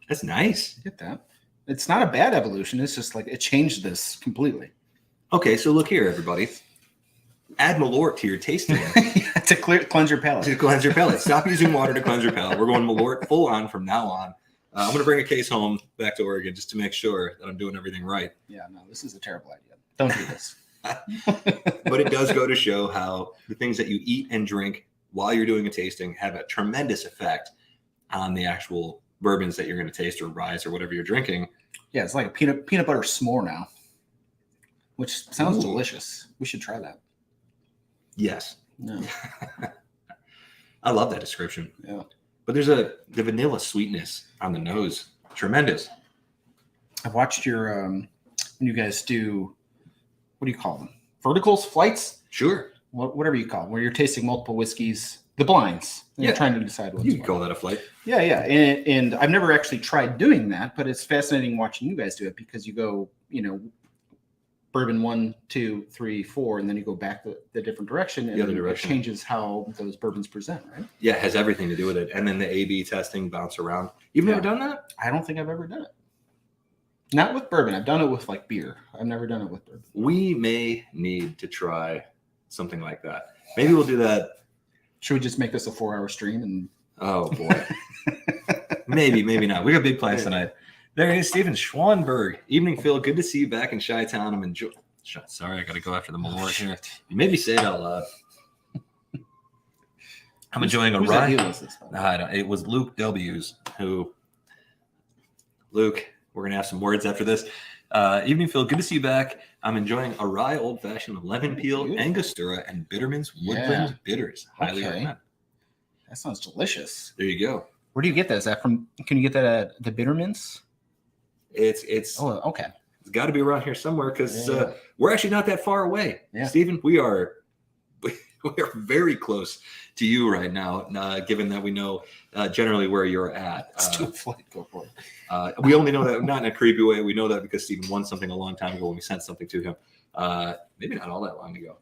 That's nice. Get that. It's not a bad evolution. It's just like it changed this completely. Okay, so look here, everybody. Add Malort to your tasting to cleanse your palate. To cleanse your palate. Stop using water to cleanse your palate. We're going Malort full on from now on. I'm going to bring a case home back to Oregon just to make sure that I'm doing everything right. Yeah, no, this is a terrible idea. Don't do this. But it does go to show how the things that you eat and drink while you're doing a tasting have a tremendous effect on the actual bourbons that you're going to taste or ryes or whatever you're drinking. Yeah, it's like a peanut butter s'more now, which sounds delicious. We should try that. Yes. No. I love that description. Yeah. But there's the vanilla sweetness on the nose. Tremendous. I've watched your when you guys do, what do you call them? Verticals, flights? Sure. Whatever you call them, where you're tasting multiple whiskeys, the blinds. And You're trying to decide what's you can call that a flight. Yeah. And I've never actually tried doing that, but it's fascinating watching you guys do it because you go, bourbon 1, 2, 3, 4, and then you go back the different direction, and it changes how those bourbons present, right? Yeah, it has everything to do with it. And then the A/B testing bounce around. You've never done that? I don't think I've ever done it. Not with bourbon. I've done it with like beer. I've never done it with bourbon. We may need to try something like that. Maybe we'll do that. Should we just make this a 4-hour stream? And oh boy, maybe not. We got big plans tonight. There he is, Stephen Schwanberg. Evening, Phil. Good to see you back in Chi-Town. I'm enjoying. Sorry, I got to go after the Malort here. You made me say it out loud. I'm enjoying a ride. It was Luke W's who. Luke, we're gonna have some words after this. Evening, Phil. Good to see you back. I'm enjoying a rye old fashioned with lemon peel, Angostura, and Bitterman's Woodland Bitters. Highly recommend. That sounds delicious. There you go. Where do you get that? Is that from? Can you get that at the Bitterman's? It's. Oh, okay. It's got to be around here somewhere because we're actually not that far away. Yeah. Stephen, we are very close to you right now, given that we know generally where you're at. Let's do a flight. Go for it. We only know that, not in a creepy way. We know that because Stephen won something a long time ago when we sent something to him. Maybe not all that long ago.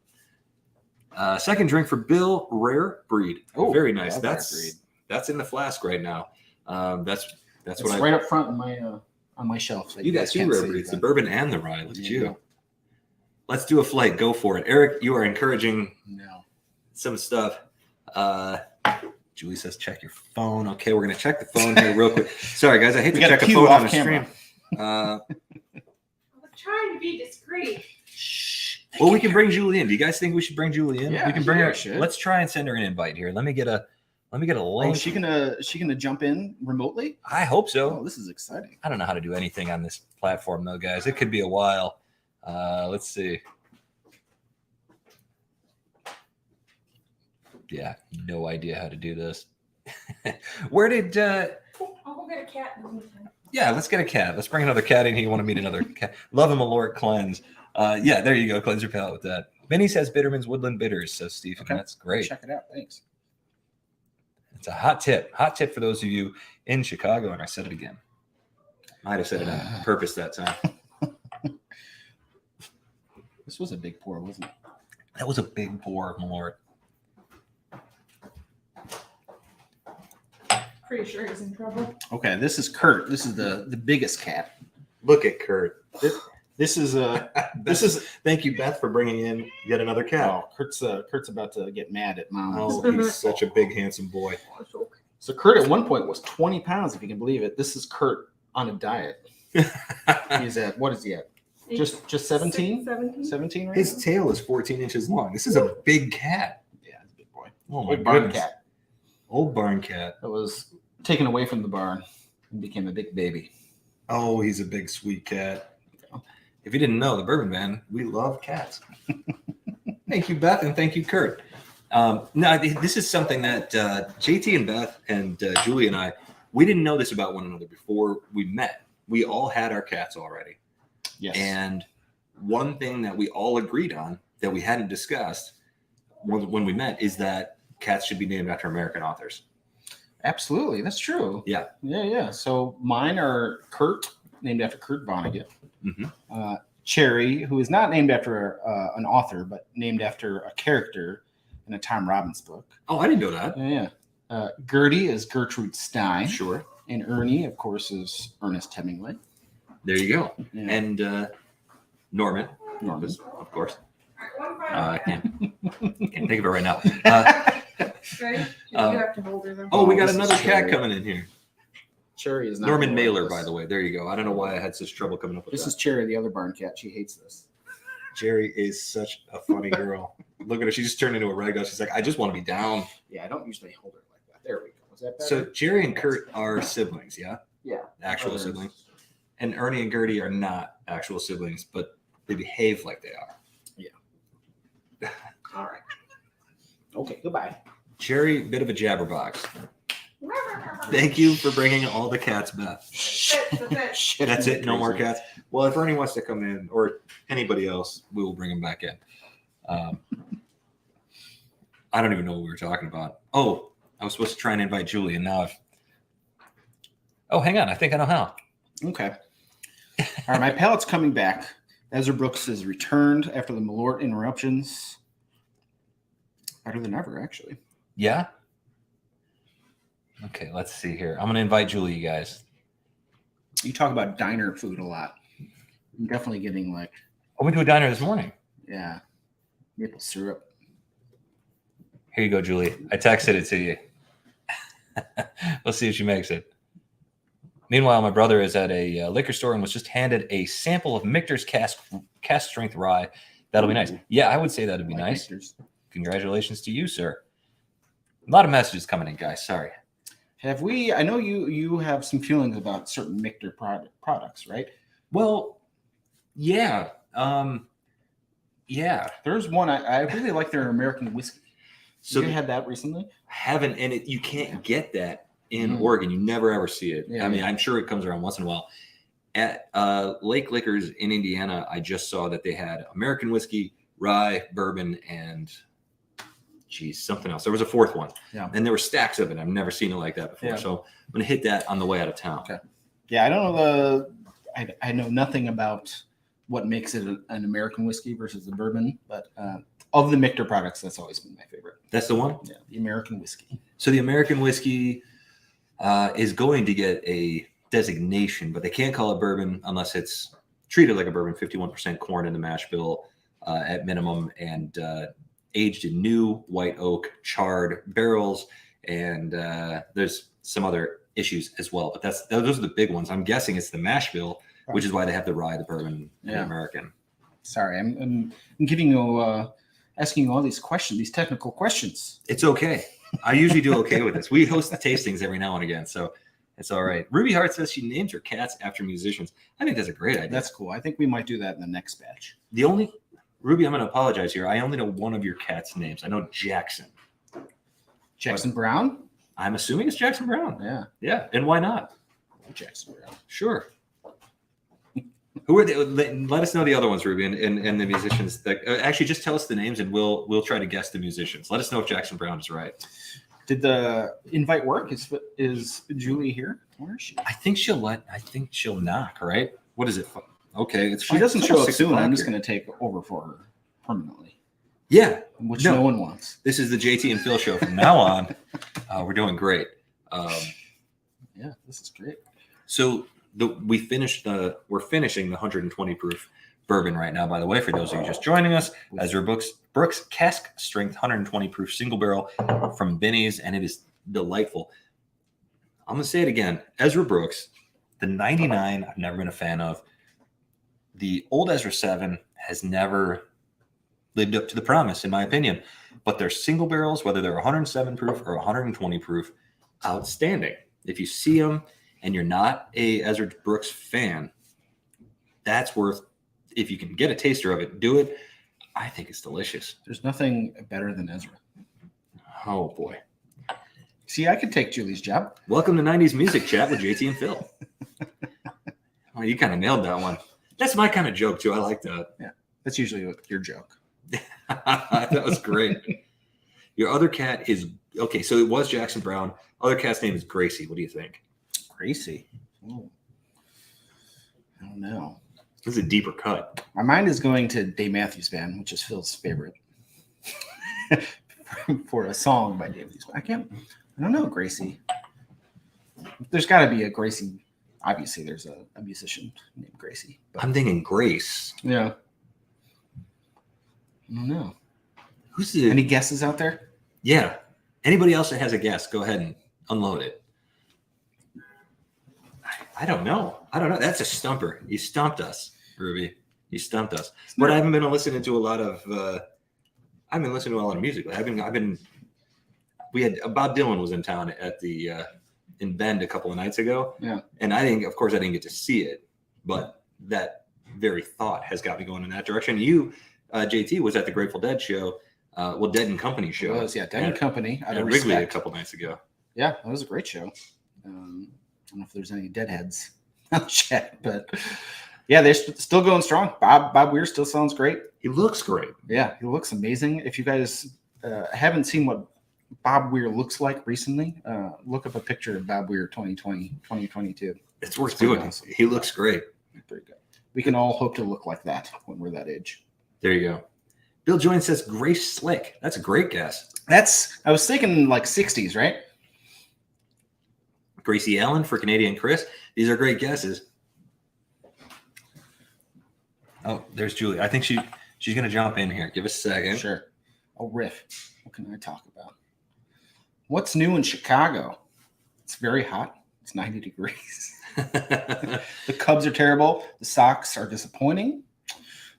Second drink for Bill, Rare Breed. Oh, very nice. That's in the flask right now. That's what right up front on my shelf. You got two Rare Breeds, the bourbon and the rye. Look at you. Let's do a flight. Go for it. Eric, you are encouraging some stuff. Julie says, check your phone. Okay, we're going to check the phone here real quick. Sorry, guys. I hate We to got check a a cue phone off on a camera. stream. I'm trying to be discreet. Shh. Well, we can bring Julie in. Do you guys think we should bring Julie in? Yeah, we can bring yeah, her. we should. Let's try and send her an invite here. Let me get a link. Oh, she gonna jump in remotely? I hope so. Oh, this is exciting. I don't know how to do anything on this platform, though, guys. It could be a while. Let's see. Yeah, no idea how to do this. Where did? I'll go get a cat in the meantime. Yeah, let's get a cat. Let's bring another cat in here. You want to meet another cat? Love a Malort cleanse. Yeah, there you go. Cleanse your palate with that. Benny's has Bitterman's Woodland Bitters, says Stephen. Okay. That's great. Check it out. Thanks. It's a hot tip. Hot tip for those of you in Chicago. And I said it again. Might have said it on purpose that time. This was a big pour, wasn't it? That was a big pour of Malort. Pretty sure he's in trouble. Okay, this is Kurt. This is the biggest cat. Look at Kurt. This is This is thank you, Beth, for bringing in yet another cat. oh, Kurt's about to get mad at mom. Oh, he's such a big, handsome boy. Oh, it's okay. So Kurt at one point was 20 pounds, if you can believe it. This is Kurt on a diet. He's at, what is he at? Just 17? 17? 17 right His now? tail is 14 inches long. This is a big cat. Yeah, it's a big boy. Oh my Old barn goodness. cat Old barn cat. that was taken away from the barn and became a big baby. Oh, he's a big, sweet cat. If you didn't know, the Bourbon Van, we love cats. Thank you, Beth, and thank you, Kurt. No, this is something that JT and Beth and Julie and I, we didn't know this about one another before we met. We all had our cats already. Yes. And one thing that we all agreed on that we hadn't discussed when we met is that cats should be named after American authors. Absolutely. That's true. Yeah. Yeah. So mine are Kurt, named after Kurt Vonnegut. Mm-hmm. Cherry, who is not named after an author, but named after a character in a Tom Robbins book. Oh, I didn't know that. Yeah. Gertie is Gertrude Stein. Sure. And Ernie, of course, is Ernest Hemingway. There you go. Yeah. And Norman, Norman. of course. All right, one final I cat. can't think of it right now. Ready? You have to hold her though. Oh, we got this is another cat Cherry. coming in here. Cherry is not Norman gonna like Mailer, this. by the way. There you go. I don't know why I had such trouble coming up with This that. is Cherry, the other barn cat. She hates this. Jerry is such a funny girl. Look at her. She just turned into a ragdoll. She's like, I just want to be down. Yeah, I don't usually hold her like that. There we go. Was that better? So Jerry and Kurt are siblings, yeah? yeah, Actual Brothers. siblings. And Ernie and Gertie are not actual siblings, but they behave like they are. All right. Okay, goodbye. Jerry, bit of a jabberbox. Thank you for bringing all the cats, Beth. That's it. Shit, That's it. No more crazy. cats. Well, if Ernie wants to come in or anybody else, we will bring him back in. I don't even know what we were talking about. Oh, I was supposed to try and invite Julie, and now I've. Oh, hang on. I think I know how. Okay. All right, my palate's coming back. Ezra Brooks is returned after the Malort interruptions. Better than ever, actually. Yeah. Okay, let's see here. I'm gonna invite Julie, you guys. You talk about diner food a lot. I'm definitely getting like, I went to a diner this morning. yeah, maple syrup. Here you go, Julie. I texted it to you. Let's see if she makes it. Meanwhile, my brother is at a liquor store and was just handed a sample of Michter's cast strength rye. That'll be nice. Yeah, I would say that'd be Like nice. Michter's. Congratulations to you, sir. A lot of messages coming in, guys. Sorry. Have we? I know you have some feelings about certain Michter products, right? Well, yeah. Yeah. There's one I really like their American whiskey. So you had that recently? haven't, and you can't get that in Oregon. You never ever see it. Yeah, I mean, yeah. I'm sure it comes around once in a while. At Lake Liquors in Indiana, I just saw that they had American whiskey, rye, bourbon, and something else. There was a fourth one. Yeah. And there were stacks of it. I've never seen it like that before. Yeah. So I'm going to hit that on the way out of town. Okay. Yeah, I don't know I know nothing about what makes it an American whiskey versus the bourbon, but of the Michter products, that's always been my favorite. That's the one? Yeah, the American whiskey. So the American whiskey is going to get a designation, but they can't call it bourbon unless it's treated like a bourbon, 51% corn in the mash bill at minimum and aged in new white oak charred barrels, and there's some other issues as well. But those are the big ones. I'm guessing it's the mash bill, which is why they have the rye, the bourbon, and the American. Sorry, I'm giving you asking you all these questions, these technical questions. It's okay. I usually do okay with this. We host the tastings every now and again, so it's all right. Ruby Hart says she names her cats after musicians. I think that's a great idea. That's cool. I think we might do that in the next batch. Ruby, I'm going to apologize here. I only know one of your cats' names. I know Jackson. Jackson Brown? I'm assuming it's Jackson Brown. Yeah. Yeah, and why not? Jackson Brown. Sure. Who are they? Let us know the other ones, Ruby, and the musicians. That actually, just tell us the names, and we'll try to guess the musicians. Let us know if Jackson Brown is right. Did the invite work? Is Julie here? Where is she? I think she'll knock. Right? What is it? Okay, She doesn't show up 6 soon. I'm o'clock just here. going to take over for her permanently. Yeah, Which no one wants. This is the JT and Phil show from now on. We're doing great. Yeah, this is great. So we're finishing the 120 proof bourbon right now. By the way, for those of you just joining us, Ezra Brooks cask strength 120 proof single barrel from Benny's, and it is delightful. I'm gonna say it again. Ezra Brooks, the 99, I've never been a fan of. The old Ezra 7 has never lived up to the promise, in my opinion. But their single barrels, whether they're 107 proof or 120 proof, outstanding. If you see them and you're not a Ezra Brooks fan, that's worth, if you can get a taster of it, do it. I think it's delicious. There's nothing better than Ezra. Oh, boy. See, I could take Julie's job. Welcome to 90s Music Chat with JT and Phil. Oh, you kind of nailed that one. That's my kind of joke, too. I like that. Yeah, that's usually your joke. That was great. Your other cat is, okay, so it was Jackson Brown. Other cat's name is Gracie. What do you think? Gracie. Oh. I don't know. This is a deeper cut. My mind is going to Dave Matthews Band, which is Phil's favorite, for a song by Dave Matthews Band. I don't know, Gracie. There's got to be a Gracie. Obviously, there's a musician named Gracie. But I'm thinking Grace. yeah. I don't know. Who's the... Any guesses out there? Yeah. Anybody else that has a guess, go ahead and unload it. I don't know. That's a stumper. You stumped us, Ruby. You stumped us. But I haven't been listening to a lot of music. We had Bob Dylan was in town at the in Bend a couple of nights ago. Yeah. And I didn't get to see it, but that very thought has got me going in that direction. You, JT, was at the Grateful Dead show, Dead and Company show. It was, Dead and Company. At Wrigley a couple nights ago. Yeah, that was a great show. I don't know if there's any deadheads on the chat, but yeah, they're still going strong. Bob Weir still sounds great. He looks great. Yeah, he looks amazing. If you guys haven't seen what Bob Weir looks like recently, look up a picture of Bob Weir 2020, 2022. It's worth doing. Awesome. He looks great. Pretty good. We can all hope to look like that when we're that age. There you go. Bill Joyne says Grace Slick. That's a great guess. I was thinking like 60s, right? Gracie Allen for Canadian Chris. These are great guesses. Oh, there's Julie. I think she's going to jump in here. Give us a second. Sure. A riff. What can I talk about? What's new in Chicago? It's very hot. It's 90 degrees. The Cubs are terrible. The Sox are disappointing.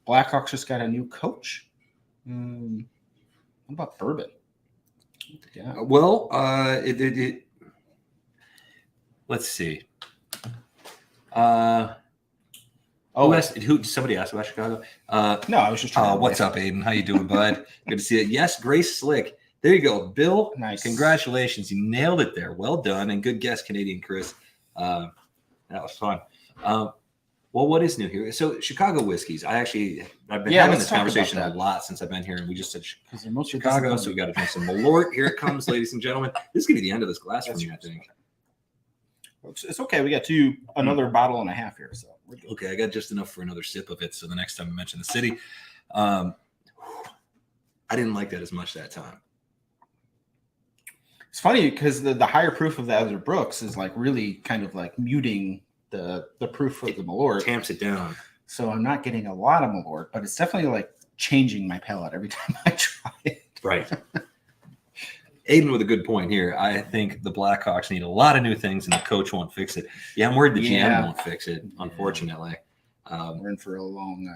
Blackhawks just got a new coach. What about bourbon? Yeah. Well, let's see. Somebody asked about Chicago? No, I was just trying. What's up, Aiden? How you doing, bud? Good to see it. Yes, Grace Slick. There you go, Bill. Nice. Congratulations, you nailed it there. Well done, and good guess, Canadian Chris. That was fun. Well, what is new here? So Chicago whiskeys. I've been having this conversation a lot since I've been here, and we just said Chicago, so we got to drink some Malort. Here it comes, ladies and gentlemen. This is gonna be the end of this glass for me, I think. It's okay. We got another bottle and a half here, so we're good. Okay, I got just enough for another sip of it. So the next time I mention the city, I didn't like that as much that time. It's funny because the higher proof of the Ezra Brooks is like really kind of like muting the proof of the Malort. Tamps it down. So I'm not getting a lot of Malort, but it's definitely like changing my palate every time I try it. Right. Aiden with a good point here. I think the Blackhawks need a lot of new things, and the coach won't fix it. Yeah, I'm worried the GM won't fix it, unfortunately. We're in for a long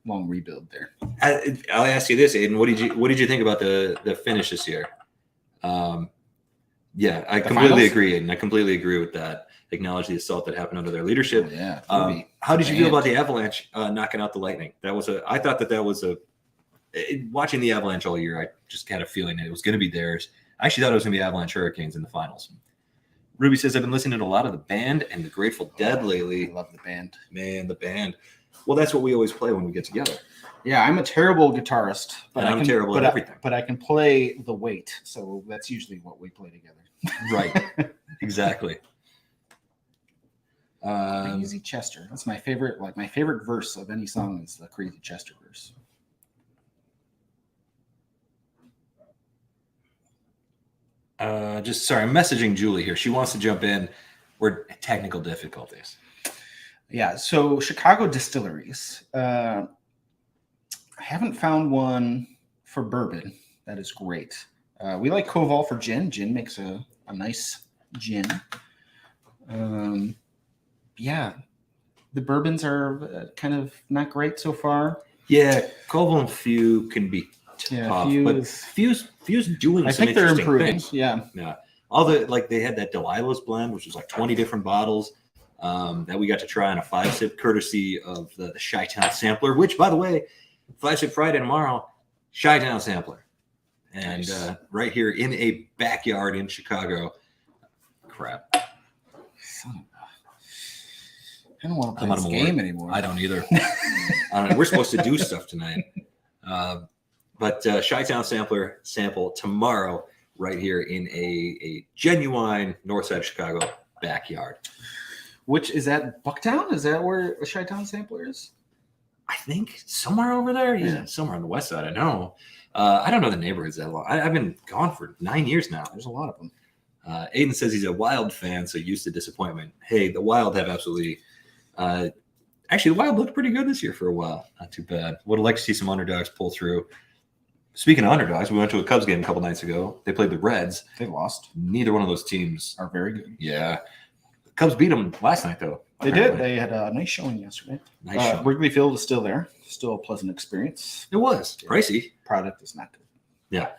rebuild there. I'll ask you this, Aiden. What did you think about the finish this year? Yeah, I completely agree, Aiden. I completely agree with that. Acknowledge the assault that happened under their leadership. Oh, yeah. How did you feel about the Avalanche knocking out the Lightning? I thought that was watching the Avalanche all year. I just had a feeling that it was going to be theirs. I actually thought it was going to be Avalanche Hurricanes in the finals. Ruby says, I've been listening to a lot of the band and the Grateful Dead lately. I love the band. Man, the band. Well, that's what we always play when we get together. Yeah, I'm a terrible guitarist, but I'm terrible at everything. But I can play the weight, so that's usually what we play together. Right. Exactly. Crazy Chester. That's my favorite. Like my favorite verse of any song is the Crazy Chester verse. I'm messaging Julie here. She wants to jump in. We're technical difficulties. Yeah. So Chicago distilleries. I haven't found one for bourbon. That is great. We like Koval for gin. Gin makes a nice gin. Yeah, the bourbons are kind of not great so far. Yeah, Koval and Few can be tough, but Few's doing I some think they're interesting improving. things. Yeah. All they had that Delilah's blend, which was like 20 different bottles that we got to try on a 5-sip, courtesy of the Chi-Town Sampler. Which, by the way, 5-sip Friday tomorrow, Chi-Town Sampler, and Nice. Right here in a backyard in Chicago. Crap. I don't want to play this game anymore. I don't either. I don't know. We're supposed to do stuff tonight. But Chi-Town sample tomorrow right here in a genuine north side of Chicago backyard. Which is that Bucktown? Is that where the Chi-Town sampler is? I think somewhere over there. Yeah, somewhere on the west side. I know. I don't know the neighborhoods that long. I've been gone for 9 years now. There's a lot of them. Aiden says he's a Wild fan, so used to disappointment. Hey, the Wild have absolutely actually, the Wild looked pretty good this year for a while. Not too bad. Would have liked to see some underdogs pull through. Speaking of underdogs, we went to a Cubs game a couple nights ago. They played the Reds. They lost. Neither one of those teams are very good. Yeah. The Cubs beat them last night, though. They did. They had a nice showing yesterday. Wrigley Field is still there. Still a pleasant experience. It was. Pricey. Product is not good. Yeah.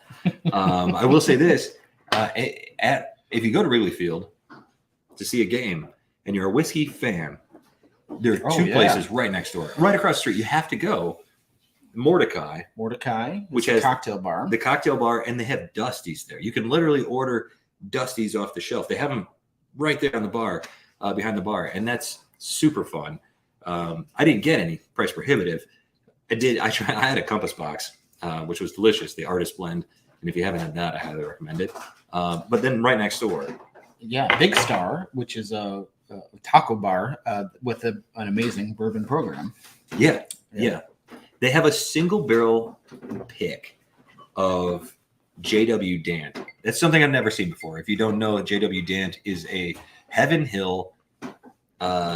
I will say this. If you go to Wrigley Field to see a game and you're a whiskey fan, there are two places right next door. Right across the street. You have to go. Mordecai, which has a cocktail bar. The cocktail bar, and they have Dusties there. You can literally order Dusties off the shelf. They have them right there on the bar, behind the bar, and that's super fun. I didn't get any price prohibitive. I had a Compass box, which was delicious, the Artist Blend, and if you haven't had that, I highly recommend it. But then right next door, Big Star, which is a taco bar with an amazing bourbon program. Yeah. They have a single barrel pick of JW Dant. That's something I've never seen before. If you don't know, JW Dant is a Heaven Hill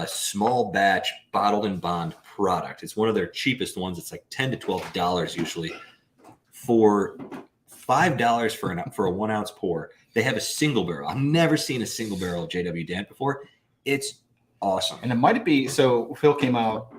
small batch bottled and bond product. It's one of their cheapest ones. It's like $10 to $12 usually. For $5 for a 1 ounce pour, they have a single barrel. I've never seen a single barrel of JW Dant before. It's awesome. And it might be so. Phil came out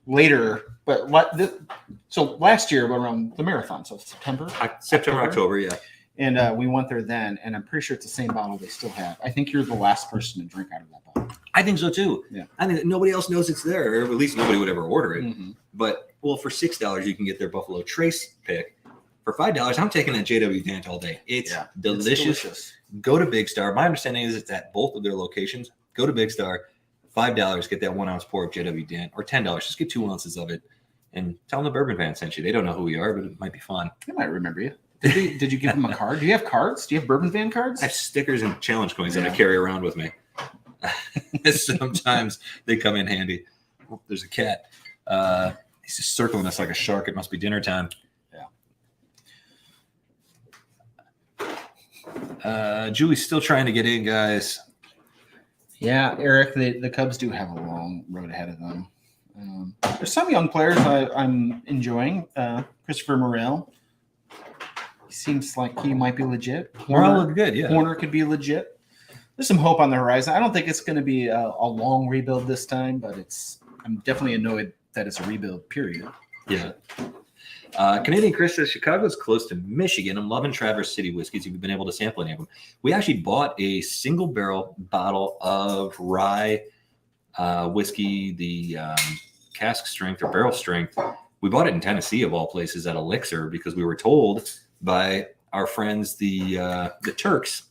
later, but last year around the marathon, so September, October, yeah. And we went there then, and I'm pretty sure it's the same bottle they still have. I think you're the last person to drink out of that bottle. I think so too. Yeah, I think nobody else knows it's there, or at least nobody would ever order it. Mm-hmm. But for $6, you can get their Buffalo Trace pick. For $5, I'm taking that JW Dant all day. It's delicious. Go to Big Star. My understanding is it's at both of their locations. Go to Big Star. $5, get that 1 ounce pour of JW Dant, or $10, just get 2 ounces of it, and tell them the Bourbon Van sent you. They don't know who we are, but it might be fun. They might remember you. Did you give them a card? Do you have cards? Do you have Bourbon Van cards? I have stickers and challenge coins that I carry around with me. Sometimes they come in handy. Oh, there's a cat. He's just circling us like a shark. It must be dinner time. Yeah. Julie's still trying to get in, guys. Yeah, Eric, the Cubs do have a long road ahead of them. There's some young players I'm enjoying. Christopher Morel, seems like he might be legit. We're all looking good, yeah. Horner could be legit. There's some hope on the horizon. I don't think it's going to be a long rebuild this time, but I'm definitely annoyed that it's a rebuild, period. Yeah. Canadian Chris says Chicago's close to Michigan. I'm loving Traverse City whiskeys. You've been able to sample any of them. We actually bought a single barrel bottle of rye whiskey, the cask strength or barrel strength. We bought it in Tennessee, of all places, at Elixir, because we were told by our friends, the Turks,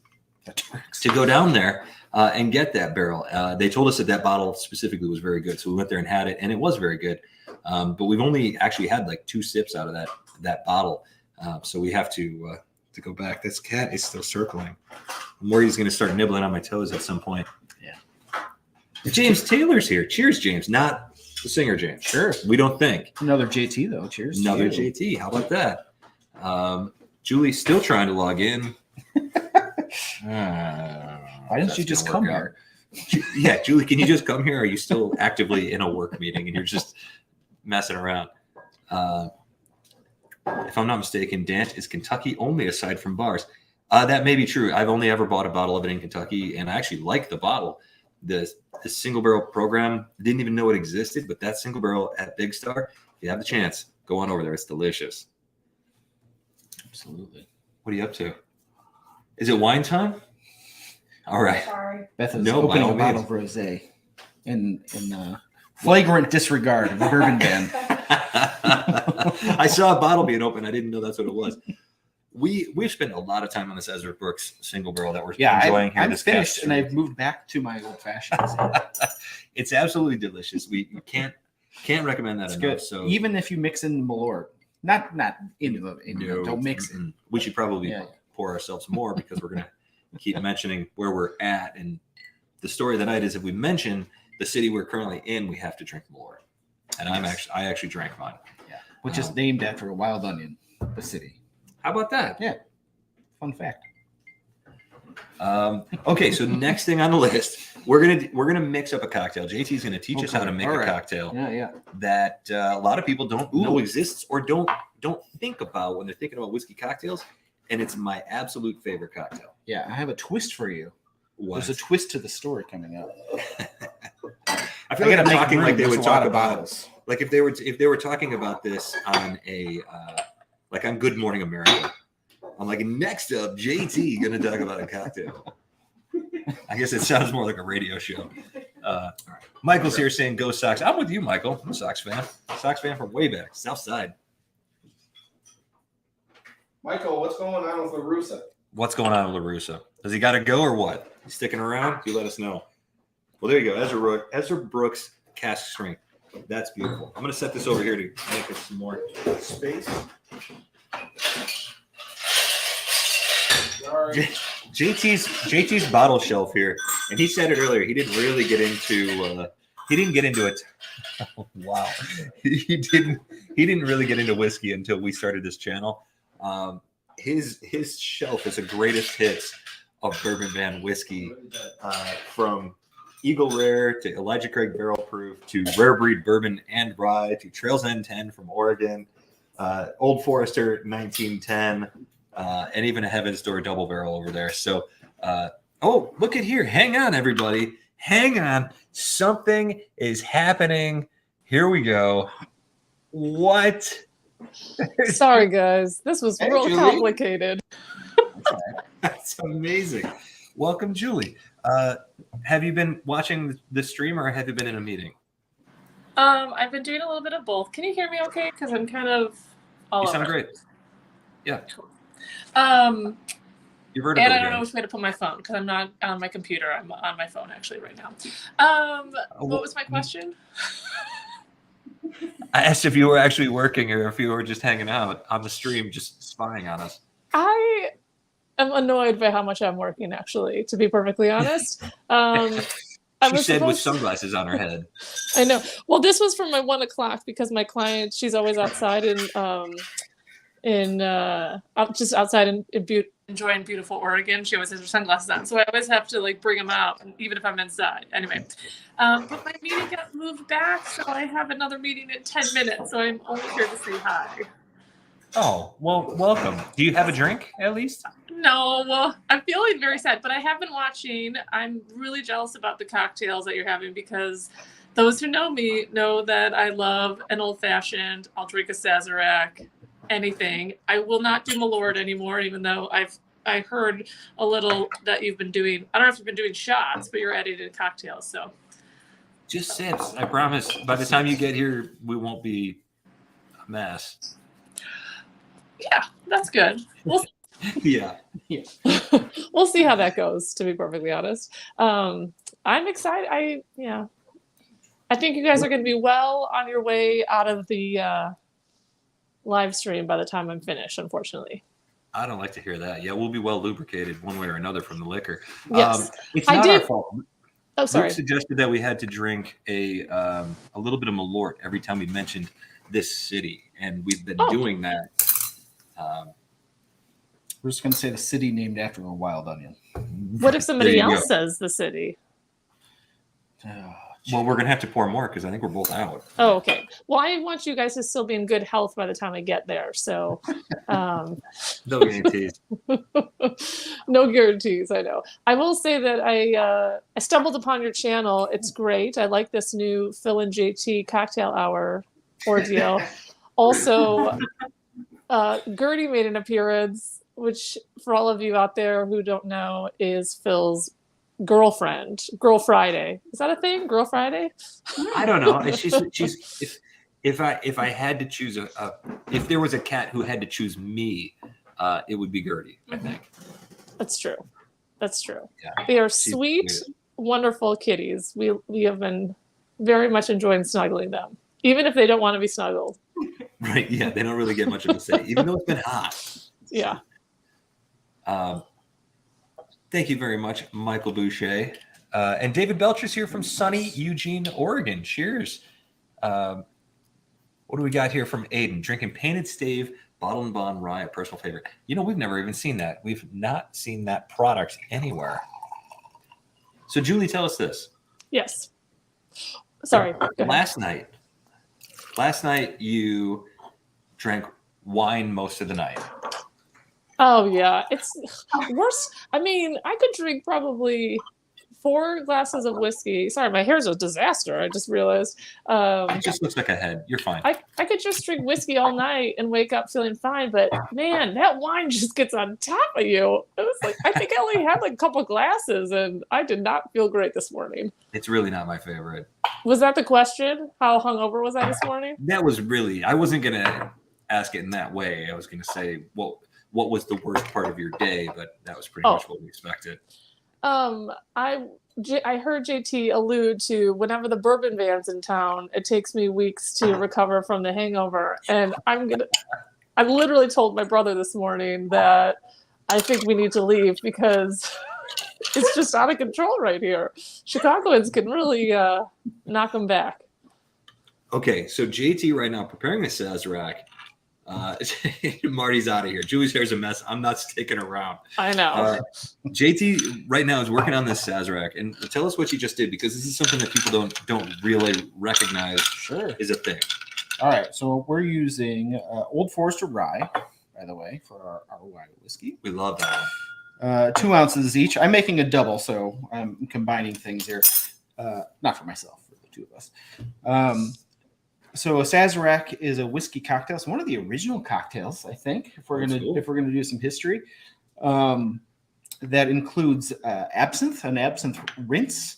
to go down there and get that barrel. They told us that bottle specifically was very good. So we went there and had it, and it was very good. But we've only actually had like 2 sips out of that bottle. So we have to go back. This cat is still circling. I'm worried he's going to start nibbling on my toes at some point. Yeah. James Taylor's here. Cheers, James. Not the singer, James. Sure. We don't think. Another JT, though. Cheers. Another JT. How about that? Julie's still trying to log in. Why didn't you just come here? Yeah, Julie, can you just come here? Or are you still actively in a work meeting and you're just messing around? If I'm not mistaken, Dant is Kentucky only aside from bars. That may be true. I've only ever bought a bottle of it in Kentucky, and I actually like the bottle. The single barrel program, didn't even know it existed, but that single barrel at Big Star, if you have the chance, go on over there. It's delicious. Absolutely. What are you up to? Is it wine time? All right. Sorry. Beth is No, by opening all a bottle means. of rosé in flagrant disregard of the bourbon ban. I saw a bottle being open. I didn't know that's what it was. We've spent a lot of time on this Ezra Brooks single barrel that we're enjoying here. I'm this finished, past and stream. I've moved back to my old fashions. It's absolutely delicious. We can't recommend that It's enough. good. So Even if you mix in Malort, not into the don't mix it. We should probably Yeah. pour ourselves more because we're gonna keep mentioning where we're at. And the story of the night is if we mention the city we're currently in, we have to drink more. And I actually drank mine. Yeah, which is named after a wild onion, the city. How about that? Yeah. Fun fact. Okay, so next thing on the list, we're gonna mix up a cocktail. JT's gonna teach us how to make a cocktail Yeah. that a lot of people don't know exists or don't think about when they're thinking about whiskey cocktails. And it's my absolute favorite cocktail. Yeah, I have a twist for you. What? There's a twist to the story coming up. I feel like I'm talking like they would talk about bottles. like if they were talking about this on a like on Good Morning America. I'm like, next up, JT gonna talk about a cocktail. I guess it sounds more like a radio show. All right. Michael's here saying go Sox. I'm with you, Michael. I'm a Sox fan. Sox fan from way back, South Side. Michael, what's going on with LaRussa? What's going on with LaRussa? Does he got to go or what? He's sticking around? You let us know. Well, there you go. Ezra Brooks cask strength. That's beautiful. I'm going to set this over here to make us some more space. Sorry. JT's bottle shelf here, and he said it earlier. He didn't really get into. He didn't get into it. Oh, wow. He didn't really get into whiskey until we started this channel. His shelf is the greatest hits of bourbon van whiskey, from Eagle Rare to Elijah Craig Barrel Proof to Rare Breed Bourbon and Rye to Trails N10 from Oregon, Old Forester 1910, and even a Heaven's Door double barrel over there. So, oh, look at here. Hang on, everybody. Hang on. Something is happening. Here we go. What? Sorry, guys. This was Hey, real Julie. complicated. That's amazing. Welcome, Julie. Have you been watching the stream or have you been in a meeting? I've been doing a little bit of both. Can you hear me okay? Because I'm kind of all You over. sound great. Yeah. You're vertical And I don't again. know which way to put my phone because I'm not on my computer. I'm on my phone actually right now. What was my question? I asked if you were actually working or if you were just hanging out on the stream, just spying on us. I am annoyed by how much I'm working, actually, to be perfectly honest. She said with sunglasses on her head. I know. Well, this was for my 1 o'clock because my client, she's always outside just outside in enjoying beautiful Oregon. She always has her sunglasses on, so I always have to like bring them out, even if I'm inside. Anyway, but my meeting got moved back, so I have another meeting in 10 minutes. So I'm only here to say hi. Oh, well, welcome. Do you have a drink at least? No, well, I'm feeling very sad, but I have been watching. I'm really jealous about the cocktails that you're having because those who know me know that I love an old fashioned. I'll drink a Sazerac, anything. I will not do Malort anymore, even though I heard a little that you've been doing. I don't know if you've been doing shots, but you're adding to cocktails. So Just sips. I promise. By the time you get here, we won't be a mess. yeah, that's good. Yeah. We'll see how that goes. To be perfectly honest, I'm excited. I think you guys are going to be well on your way out of the live stream by the time I'm finished. Unfortunately. I don't like to hear that. Yeah, we'll be well lubricated one way or another from the liquor. Yes. It's I not did- our fault. Oh, sorry. Luke suggested that we had to drink a little bit of Malort every time we mentioned this city, and we've been doing that. We're just going to say the city named after a wild onion. What if somebody There you else go. says the city? Well, we're gonna have to pour more because I think we're both out. Oh, okay. Well, I want you guys to still be in good health by the time I get there. So, No guarantees. no guarantees. I know. I will say that I stumbled upon your channel. It's great. I like this new Phil and JT cocktail hour ordeal. Also, Gertie made an appearance, which for all of you out there who don't know is Phil's girlfriend. Girl Friday. Is that a thing? Girl Friday? I don't know. She's if I had to choose if there was a cat who had to choose me, it would be Gertie. I think. That's true. That's true. Yeah. They are She's sweet, weird. wonderful kitties. We have been very much enjoying snuggling them, even if they don't want to be snuggled. Right? Yeah, they don't really get much of a say, even though it's been hot. Yeah. Thank you very much, Michael Boucher. And David Belcher's here from sunny Eugene, Oregon. Cheers. What do we got here from Aiden? Drinking Painted Stave, Bottle and Bond Rye, a personal favorite. You know, we've never even seen that. We've not seen that product anywhere. So, Julie, tell us this. Yes. Sorry. Go ahead. Last night you drank wine most of the night. Oh yeah, it's worse. I mean, I could drink probably 4 glasses of whiskey. Sorry, my hair's a disaster. I just realized. It just looks like a head. You're fine. I could just drink whiskey all night and wake up feeling fine, but man, that wine just gets on top of you. It was like I think I only had like a couple glasses, and I did not feel great this morning. It's really not my favorite. Was that the question? How hungover was I this morning? That was really. I wasn't gonna ask it in that way. I was gonna say, well, what was the worst part of your day? But that was pretty much what we expected. I heard JT allude to whenever the bourbon van's in town, it takes me weeks to recover from the hangover. And I literally told my brother this morning that I think we need to leave because it's just out of control right here. Chicagoans can really knock them back. Okay, so JT right now preparing the Sazerac. Marty's out of here. Julie's hair's a mess. I'm not sticking around. I know. JT right now is working on this Sazerac, and tell us what you just did because this is something that people don't really recognize. Sure. Is a thing. All right, so we're using Old Forester rye, by the way, for our rye whiskey. We love that. 2 ounces each. I'm making a double, so I'm combining things here. Not for myself, for the two of us. So a Sazerac is a whiskey cocktail. It's one of the original cocktails, I think, if we're gonna do some history. That includes absinthe, an absinthe rinse.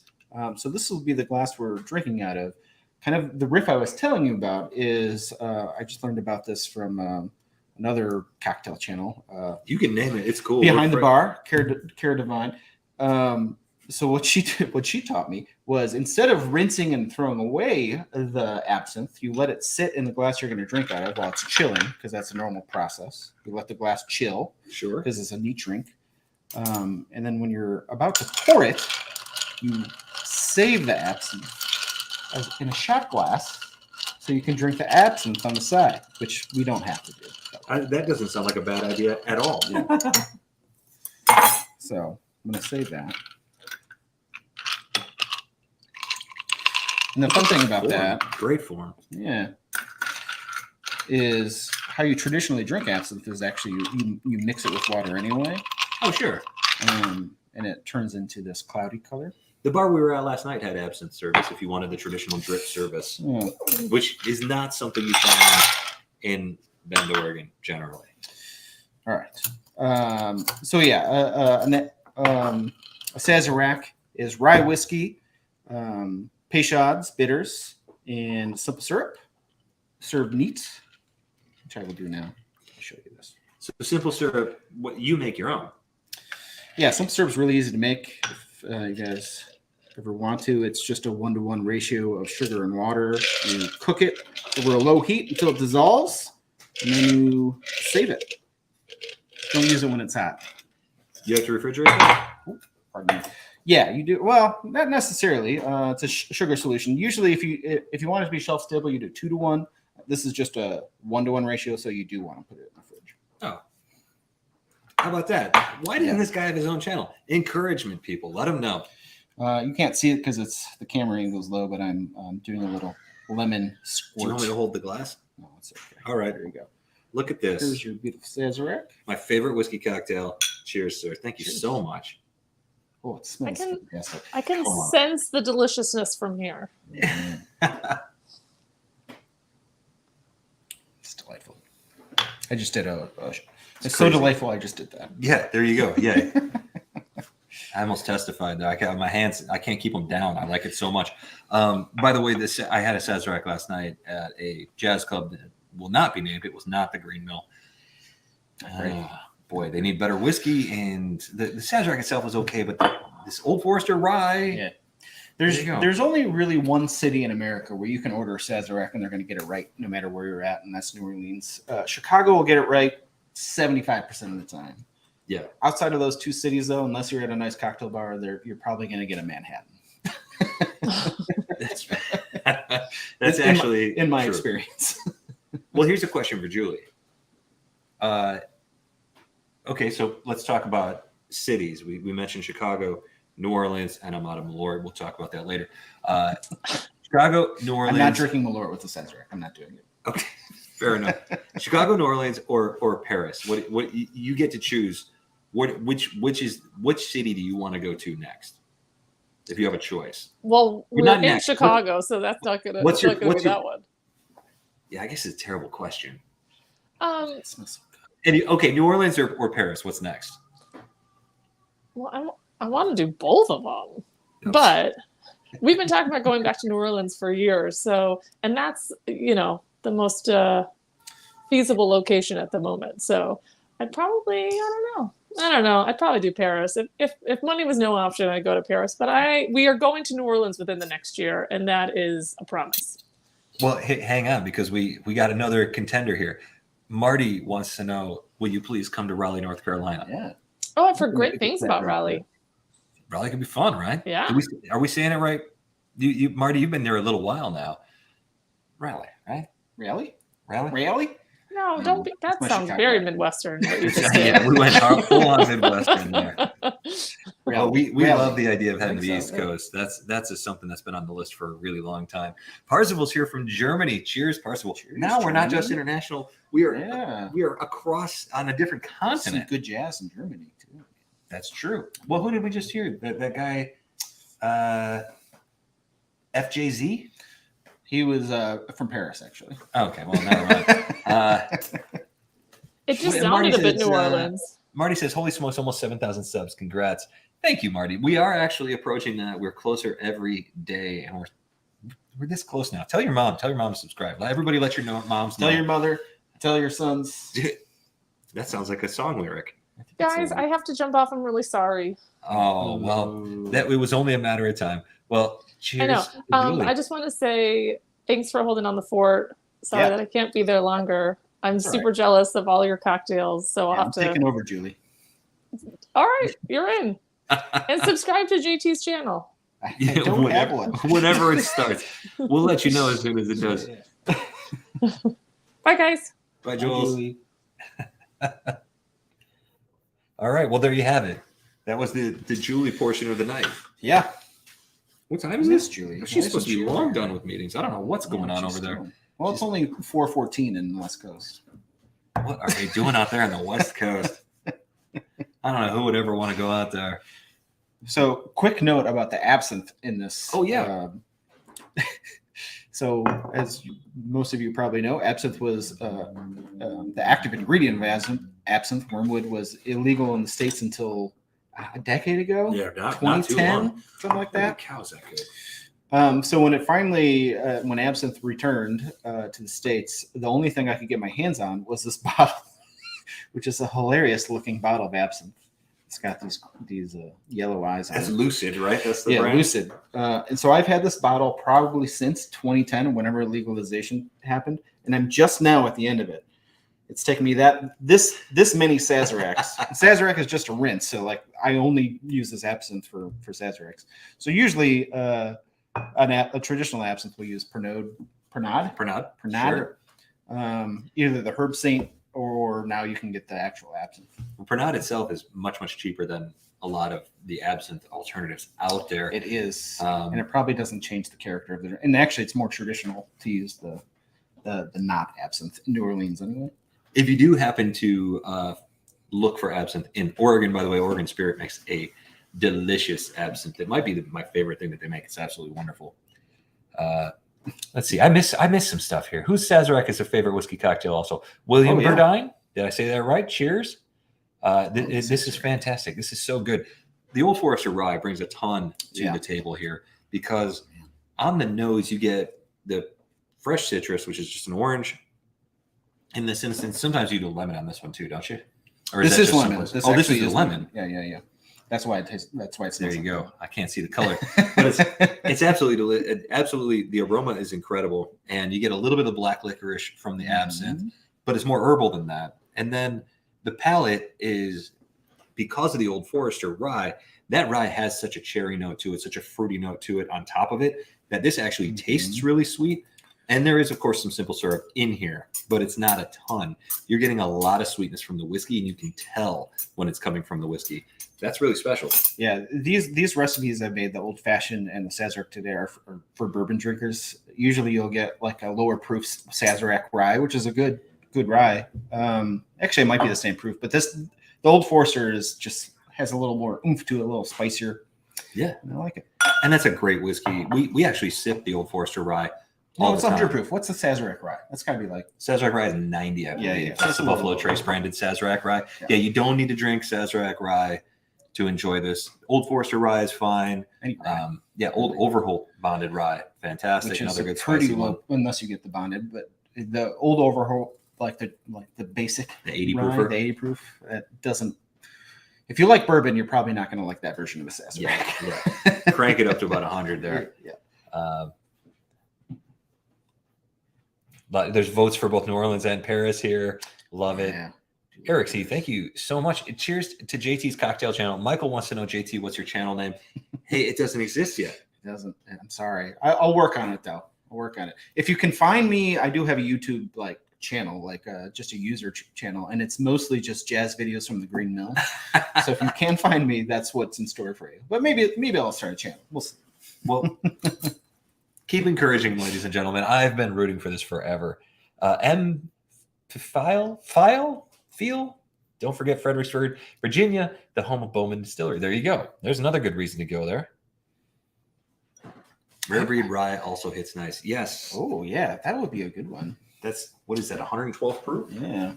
So this will be the glass we're drinking out of. Kind of the riff I was telling you about is I just learned about this from another cocktail channel. You can name it. It's cool. Behind the Bar, Cara Devine. So what she taught me was instead of rinsing and throwing away the absinthe, you let it sit in the glass you're going to drink out of while it's chilling, because that's a normal process. You let the glass chill, Sure. because it's a neat drink. And then when you're about to pour it, you save the absinthe in a shot glass so you can drink the absinthe on the side, which we don't have to do. That doesn't sound like a bad idea at all. Yeah. So I'm going to save that. And the fun thing about that, Great form. yeah, is how you traditionally drink absinthe is actually you mix it with water anyway, Oh, sure. and it turns into this cloudy color. The bar we were at last night had absinthe service if you wanted the traditional drip service, Yeah. which is not something you find in Bend, Oregon, generally. All right. So yeah, a Sazerac is rye whiskey, Peychaud's bitters, and simple syrup, served neat. Which I will do now. I'll show you this. So simple syrup, what you make your own. Yeah, simple syrup is really easy to make. If you guys ever want to, it's just a 1-to-1 ratio of sugar and water. You cook it over a low heat until it dissolves, and then you save it. Don't use it when it's hot. You have to refrigerate it? Pardon me. Yeah, you do. Well, not necessarily. It's a sugar solution. Usually, if you want it to be shelf stable, you do 2-to-1. This is just a 1-to-1 ratio, so you do want to put it in the fridge. Oh. How about that? Why didn't this guy have his own channel? Encouragement, people. Let him know. You can't see it because it's the camera angle's low, but I'm doing a little lemon Do you squirt. want me to hold the glass? No, it's okay. All right. There you go. Look at this. Here's your beautiful Sazerac. My favorite whiskey cocktail. Cheers, sir. Thank you Cheers. so much. Oh, it smells fantastic. I can Come on. sense the deliciousness from here. It's delightful. I just did it's so crazy. delightful. I just did that. Yeah, there you go. Yeah. I almost testified that I got my hands. I can't keep them down. I like it so much. By the way, I had a Sazerac last night at a jazz club that will not be named. It was not the Green Mill. Boy, they need better whiskey, and the Sazerac itself was okay, but this Old Forester rye. Yeah. There you go. There's only really one city in America where you can order a Sazerac and they're going to get it right no matter where you're at, and that's New Orleans. Chicago will get it right 75% of the time. Yeah. Outside of those two cities, though, unless you're at a nice cocktail bar, you're probably going to get a Manhattan. That's actually in my true. experience. Well, here's a question for Julie. Okay, so let's talk about cities. We mentioned Chicago, New Orleans, and I'm out of Malort. We'll talk about that later. Chicago, New Orleans. I'm not drinking Malort with the Sazerac. I'm not doing it. Okay, fair enough. Chicago, New Orleans, or Paris. What you get to choose? Which city do you want to go to next? If you have a choice. Well, You're we're not in next. Chicago, so that's not gonna. What's your- not gonna what's be your- that one. Yeah, I guess it's a terrible question. It smells so good. Okay, New Orleans or Paris? What's next? Well, I want to do both of them, but we've been talking about going back to New Orleans for years. So, and that's the most feasible location at the moment. So, I'd probably I don't know. I'd probably do Paris. If money was no option, I'd go to Paris. But we are going to New Orleans within the next year, and that is a promise. Well, hang on, because we got another contender here. Marty wants to know, will you please come to Raleigh, North Carolina? Yeah. Oh, I've heard great things about Raleigh. Raleigh could be fun, right? Yeah. Are we saying it right? You Marty, you've been there a little while now. Raleigh, right? Really? Raleigh? Really? No, don't be. That my sounds Chicago very accent. Midwestern. What you just did. Yeah, we went full on Midwestern there. Well, we Really? love the idea of heading to the think East so, yeah. Coast. That's just something that's been on the list for a really long time. Parsifal's here from Germany. Cheers, Parsival. Cheers, Now we're not Germany. just international. We are Yeah. we are across on a different Some continent. good jazz in Germany too. That's true. Well, who did we just hear? That guy, FJZ. He was from Paris, actually. Okay, well, never mind. It just And Marty sounded a bit says, New Orleans. Marty says, "Holy smokes, almost 7,000 subs! Congrats! Thank you, Marty. We are actually approaching that. We're closer every day, and we're this close now. Tell your mom. Tell your mom to subscribe. Everybody, let your moms know. Tell your mother. Tell your sons. That sounds like a song lyric. Guys, I have to jump off. I'm really sorry. Oh well, that it was only a matter of time. Well, cheers. I know. to Julie. I just want to say thanks for holding on the fort. Sorry Yeah. that I can't be there longer. I'm That's all super jealous of all your cocktails. So I'll I'm have to. taking over, Julie. All right, you're in. And subscribe to JT's channel. I Yeah, don't have one. Whenever it starts, we'll let you know as soon as it does. Bye, guys. Bye, Hi, Jules. Julie. All right. Well, there you have it. That was the Julie portion of the night. Yeah. What time I is miss it? Julie. She's Nice supposed to to be see her. long done with meetings. I don't know what's going Yeah, on she's over there. still- Well, it's only 4:14 in the West Coast. What are they doing out there on the West Coast? I don't know who would ever want to go out there. So, quick note about the absinthe in this. Oh, yeah. So, as most of you probably know, absinthe was the active ingredient of absinthe. Wormwood was illegal in the States until a decade ago. Yeah, not too 2010, long. something like Holy that. cow's that good. So when it finally, when absinthe returned to the States, the only thing I could get my hands on was this bottle, which is a hilarious looking bottle of absinthe. It's got these yellow eyes on That's it. Lucid, right? That's the Yeah, brand. Lucid. And so I've had this bottle probably since 2010, whenever legalization happened, and I'm just now at the end of it. It's taken me this many Sazeracs. Sazerac is just a rinse, so like I only use this absinthe for Sazeracs. So usually a traditional absinthe we use Pernod. Sure. Either the Herb Saint or now you can get the actual absinthe. Well, Pernod itself is much, much cheaper than a lot of the absinthe alternatives out there. It is, and it probably doesn't change the character of it. And actually, it's more traditional to use the not absinthe in New Orleans anyway. If you do happen to look for absinthe in Oregon, by the way, Oregon Spirit makes a delicious absinthe. It might be my favorite thing that they make. It's absolutely wonderful. Let's see. I miss some stuff here. Whose Sazerac is a favorite whiskey cocktail? Also, William Burdine. Did I say that right? Cheers. This is fantastic. This is so good. The Old Forester Rye brings a ton to the table here because on the nose you get the fresh citrus, which is just an orange. In this instance, sometimes you do lemon on this one too, don't you? Or this is lemon. This is lemon. Yeah. That's why it tastes. That's why it's. There you go. I can't see the color, but it's absolutely absolutely. The aroma is incredible, and you get a little bit of black licorice from the absinthe, but it's more herbal than that. And then the palate is because of the Old Forester rye. That rye has such a cherry note to it, such a fruity note to it on top of it that this actually tastes really sweet. And there is, of course, some simple syrup in here, but it's not a ton. You're getting a lot of sweetness from the whiskey, and you can tell when it's coming from the whiskey. That's really special. Yeah, these recipes I've made, the old fashioned and the Sazerac today, are for bourbon drinkers. Usually, you'll get like a lower proof Sazerac rye, which is a good rye. Actually, it might be the same proof, but the Old Forester has a little more oomph to it, a little spicier. Yeah, and I like it. And that's a great whiskey. We actually sip the Old Forester rye. No, it's 100 proof. What's the Sazerac rye? That's got to be like Sazerac rye is 90. I believe. Yeah. That's the Buffalo Trace branded Sazerac rye. Yeah, you don't need to drink Sazerac rye to enjoy this. Old Forester rye is fine. Old Overholt bonded rye, fantastic. Which Another is good pretty spicy low, unless you get the bonded. But the old Overholt, like the basic, the 80 rye, proof, the 80 proof, that doesn't. If you like bourbon, you're probably not going to like that version of the Sazerac. Yeah. Crank it up to about 100 there. Yeah. But there's votes for both New Orleans and Paris here. Love it. Yeah. Eric C, thank you so much. Cheers to JT's cocktail channel. Michael wants to know, JT, what's your channel name? Hey, it doesn't exist yet. It doesn't. I'm sorry. I'll work on it though. I'll work on it. If you can find me, I do have a YouTube channel, just a user channel, and it's mostly just jazz videos from the Green Mill. So if you can find me, that's what's in store for you. But maybe I'll start a channel. We'll see. Well, keep encouraging, ladies and gentlemen. I've been rooting for this forever. Feel. Don't forget Fredericksburg, Virginia, the home of Bowman Distillery. There you go. There's another good reason to go there. Rare Breed Rye also hits nice. Yes. Oh yeah, that would be a good one. That's what is that? 112 proof? Yeah.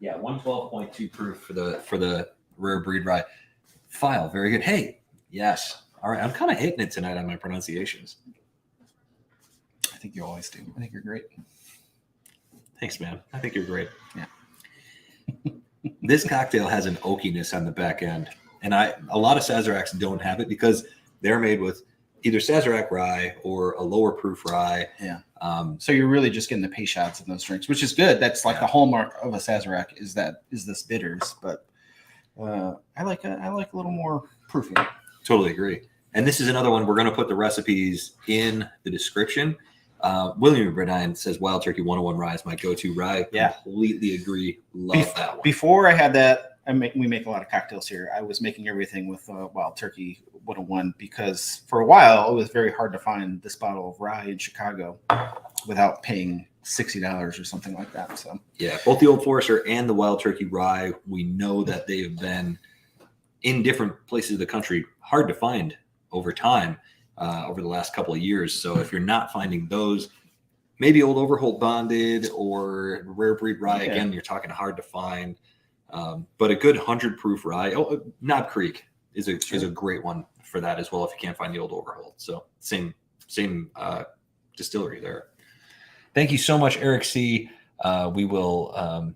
Yeah, 112.2 proof for the Rare Breed Rye. File, very good. Hey, yes. All right, I'm kind of hitting it tonight on my pronunciations. I think you always do. I think you're great. Thanks, man. I think you're great. Yeah. This cocktail has an oakiness on the back end, and a lot of Sazeracs don't have it because they're made with either Sazerac rye or a lower proof rye. Yeah. So you're really just getting the Peychaud's in those drinks, which is good. That's like the hallmark of a Sazerac is this bitters, but I like a little more proof. Totally agree. And this is another one. We're going to put the recipes in the description. William Bredine says Wild Turkey 101 rye is my go-to rye. Yeah. Completely agree. Love that one. Before I had that, we make a lot of cocktails here. I was making everything with Wild Turkey 101 because for a while it was very hard to find this bottle of rye in Chicago without paying $60 or something like that. So Yeah, both the Old Forester and the Wild Turkey Rye, we know that they have been in different places of the country, hard to find over time, over the last couple of years. So if you're not finding those, maybe Old Overholt Bonded or Rare Breed Rye, again, you're talking hard to find. But a good 100 proof rye. Oh, Knob Creek is a great one for that as well if you can't find the Old Overholt. So same distillery there. Thank you so much, Eric C. We will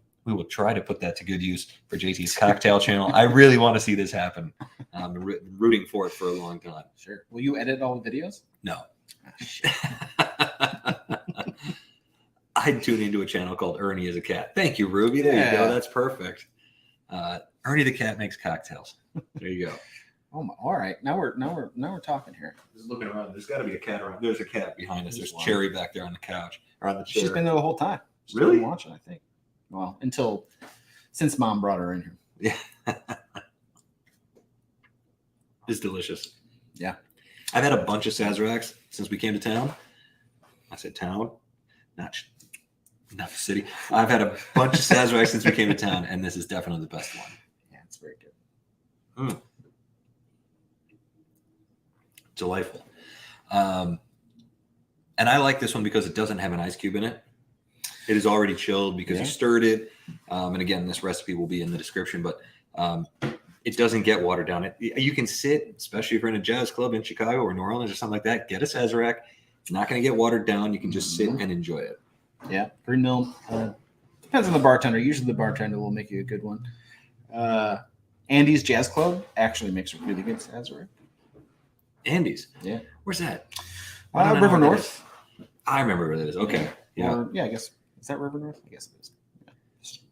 try to put that to good use for JT's cocktail channel. I really want to see this happen. I'm rooting for it for a long time. sure. Will you edit all the videos? No. I'd tune into a channel called Ernie is a Cat. Thank you, Ruby. There you go. That's perfect. Ernie the Cat makes cocktails. There you go. Oh my, all right. Now we're talking here. Just looking around. There's got to be a cat around. There's a cat behind us. There's There's one. Cherry back there on the couch or on the chair. She's been there the whole time. She's Really? been watching, I think. Well, since Mom brought her in here. Yeah. It's delicious. Yeah. I've had a bunch of Sazeracs since we came to town. I said town, not the city. I've had a bunch of Sazeracs since we came to town, and this is definitely the best one. Yeah, it's very good. Delightful. And I like this one because it doesn't have an ice cube in it. It is already chilled because you stirred it. And again, this recipe will be in the description, but it doesn't get watered down. You can sit, especially if you're in a jazz club in Chicago or New Orleans or something like that, get a Sazerac. It's not going to get watered down. You can just sit and enjoy it. Yeah, green mill. Depends on the bartender. Usually the bartender will make you a good one. Andy's Jazz Club actually makes a really good Sazerac. Andy's. Yeah. Where's that? Why don't I know River where that North. is? I remember where that is. Okay. Yeah. Or, I guess. Is that River North? I guess it is. Yeah.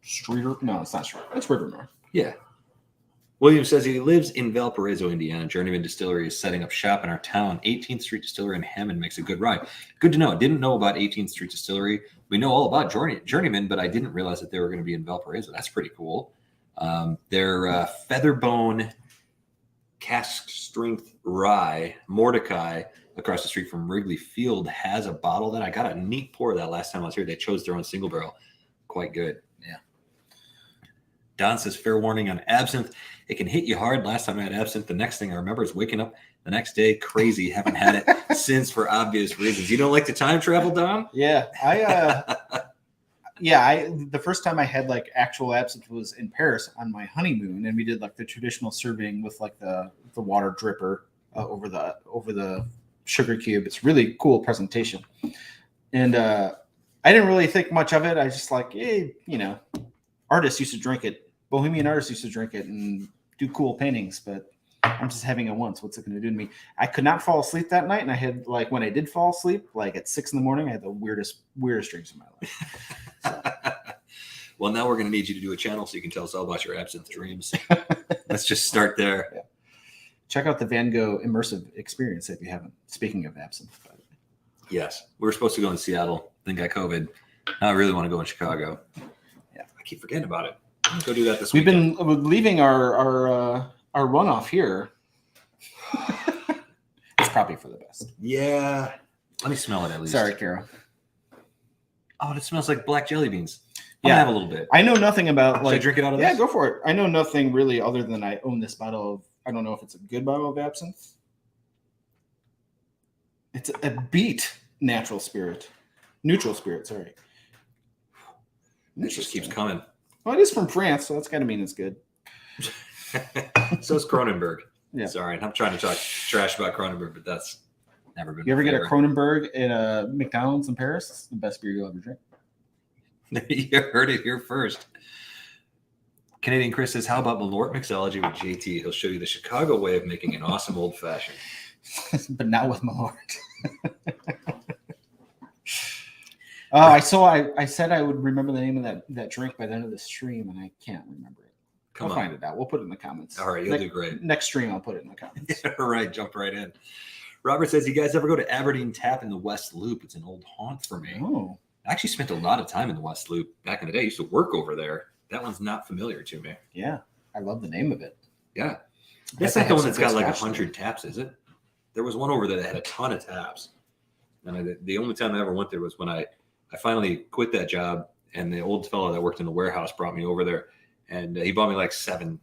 Streeter? No, it's not Streeter. It's River North. Yeah. William says he lives in Valparaiso, Indiana. Journeyman Distillery is setting up shop in our town. 18th Street Distillery in Hammond makes a good rye. Good to know. Didn't know about 18th Street Distillery. We know all about Journeyman, but I didn't realize that they were going to be in Valparaiso. That's pretty cool. Their Featherbone cask strength rye, Mordecai, across the street from Wrigley Field, has a bottle that I got a neat pour of that last time I was here. They chose their own single barrel. Quite good. Yeah. Don says, fair warning on Absinthe. It can hit you hard. Last time I had Absinthe, the next thing I remember is waking up the next day crazy. Haven't had it since for obvious reasons. You don't like to time travel, Don? Yeah. The first time I had like actual absinthe was in Paris on my honeymoon, and we did like the traditional serving with like the water dripper over the sugar cube. It's really cool presentation. And I didn't really think much of it. I just like, artists used to drink it. Bohemian artists used to drink it and do cool paintings, but I'm just having it once. What's it going to do to me? I could not fall asleep that night. And I had like, when I did fall asleep, like at 6 a.m, I had the weirdest dreams in my life. So. Well, now we're going to need you to do a channel so you can tell us all about your Absinthe dreams. Let's just start there. Yeah. Check out the Van Gogh immersive experience if you haven't. Speaking of absinthe. Yes. We were supposed to go in Seattle, then got COVID. Now I really want to go in Chicago. Yeah. I keep forgetting about it. Let's go do that this We've weekend. been leaving our runoff here. It's probably for the best. Yeah. Let me smell it at least. Sorry, Carol. Oh, it smells like black jelly beans. Yeah. I'll have a little bit. I know nothing about Should I drink it out of Yeah, this? go for it. I know nothing really other than I own this bottle of, I don't know if it's a good bottle of absinthe. It's a beet neutral spirit, sorry. It just keeps coming. Well, it is from France, so that's got to mean it's good. So is Kronenberg. Yeah. Sorry, I'm trying to talk trash about Kronenberg, but that's never been. You ever my get a favorite. Kronenberg at a McDonald's in Paris? It's the best beer you'll ever drink. You heard it here first. Canadian Chris says, how about Malort mixology with JT? He'll show you the Chicago way of making an awesome old fashioned. But not with Malort. I said I would remember the name of that drink by the end of the stream, and I can't remember it. Come I'll on. find it out. We'll put it in the comments. All right, you'll do great. Next stream, I'll put it in the comments. All right, jump right in. Robert says, you guys ever go to Aberdeen Tap in the West Loop? It's an old haunt for me. Oh, I actually spent a lot of time in the West Loop back in the day. I used to work over there. That one's not familiar to me. yeah. I love the name of it. Yeah. I That's have not the to one have that's some got good like scotch 100 taps, is it? There was one over there that had a ton of taps. And the only time I ever went there was when I I finally quit that job, and the old fellow that worked in the warehouse brought me over there, and he bought me like 7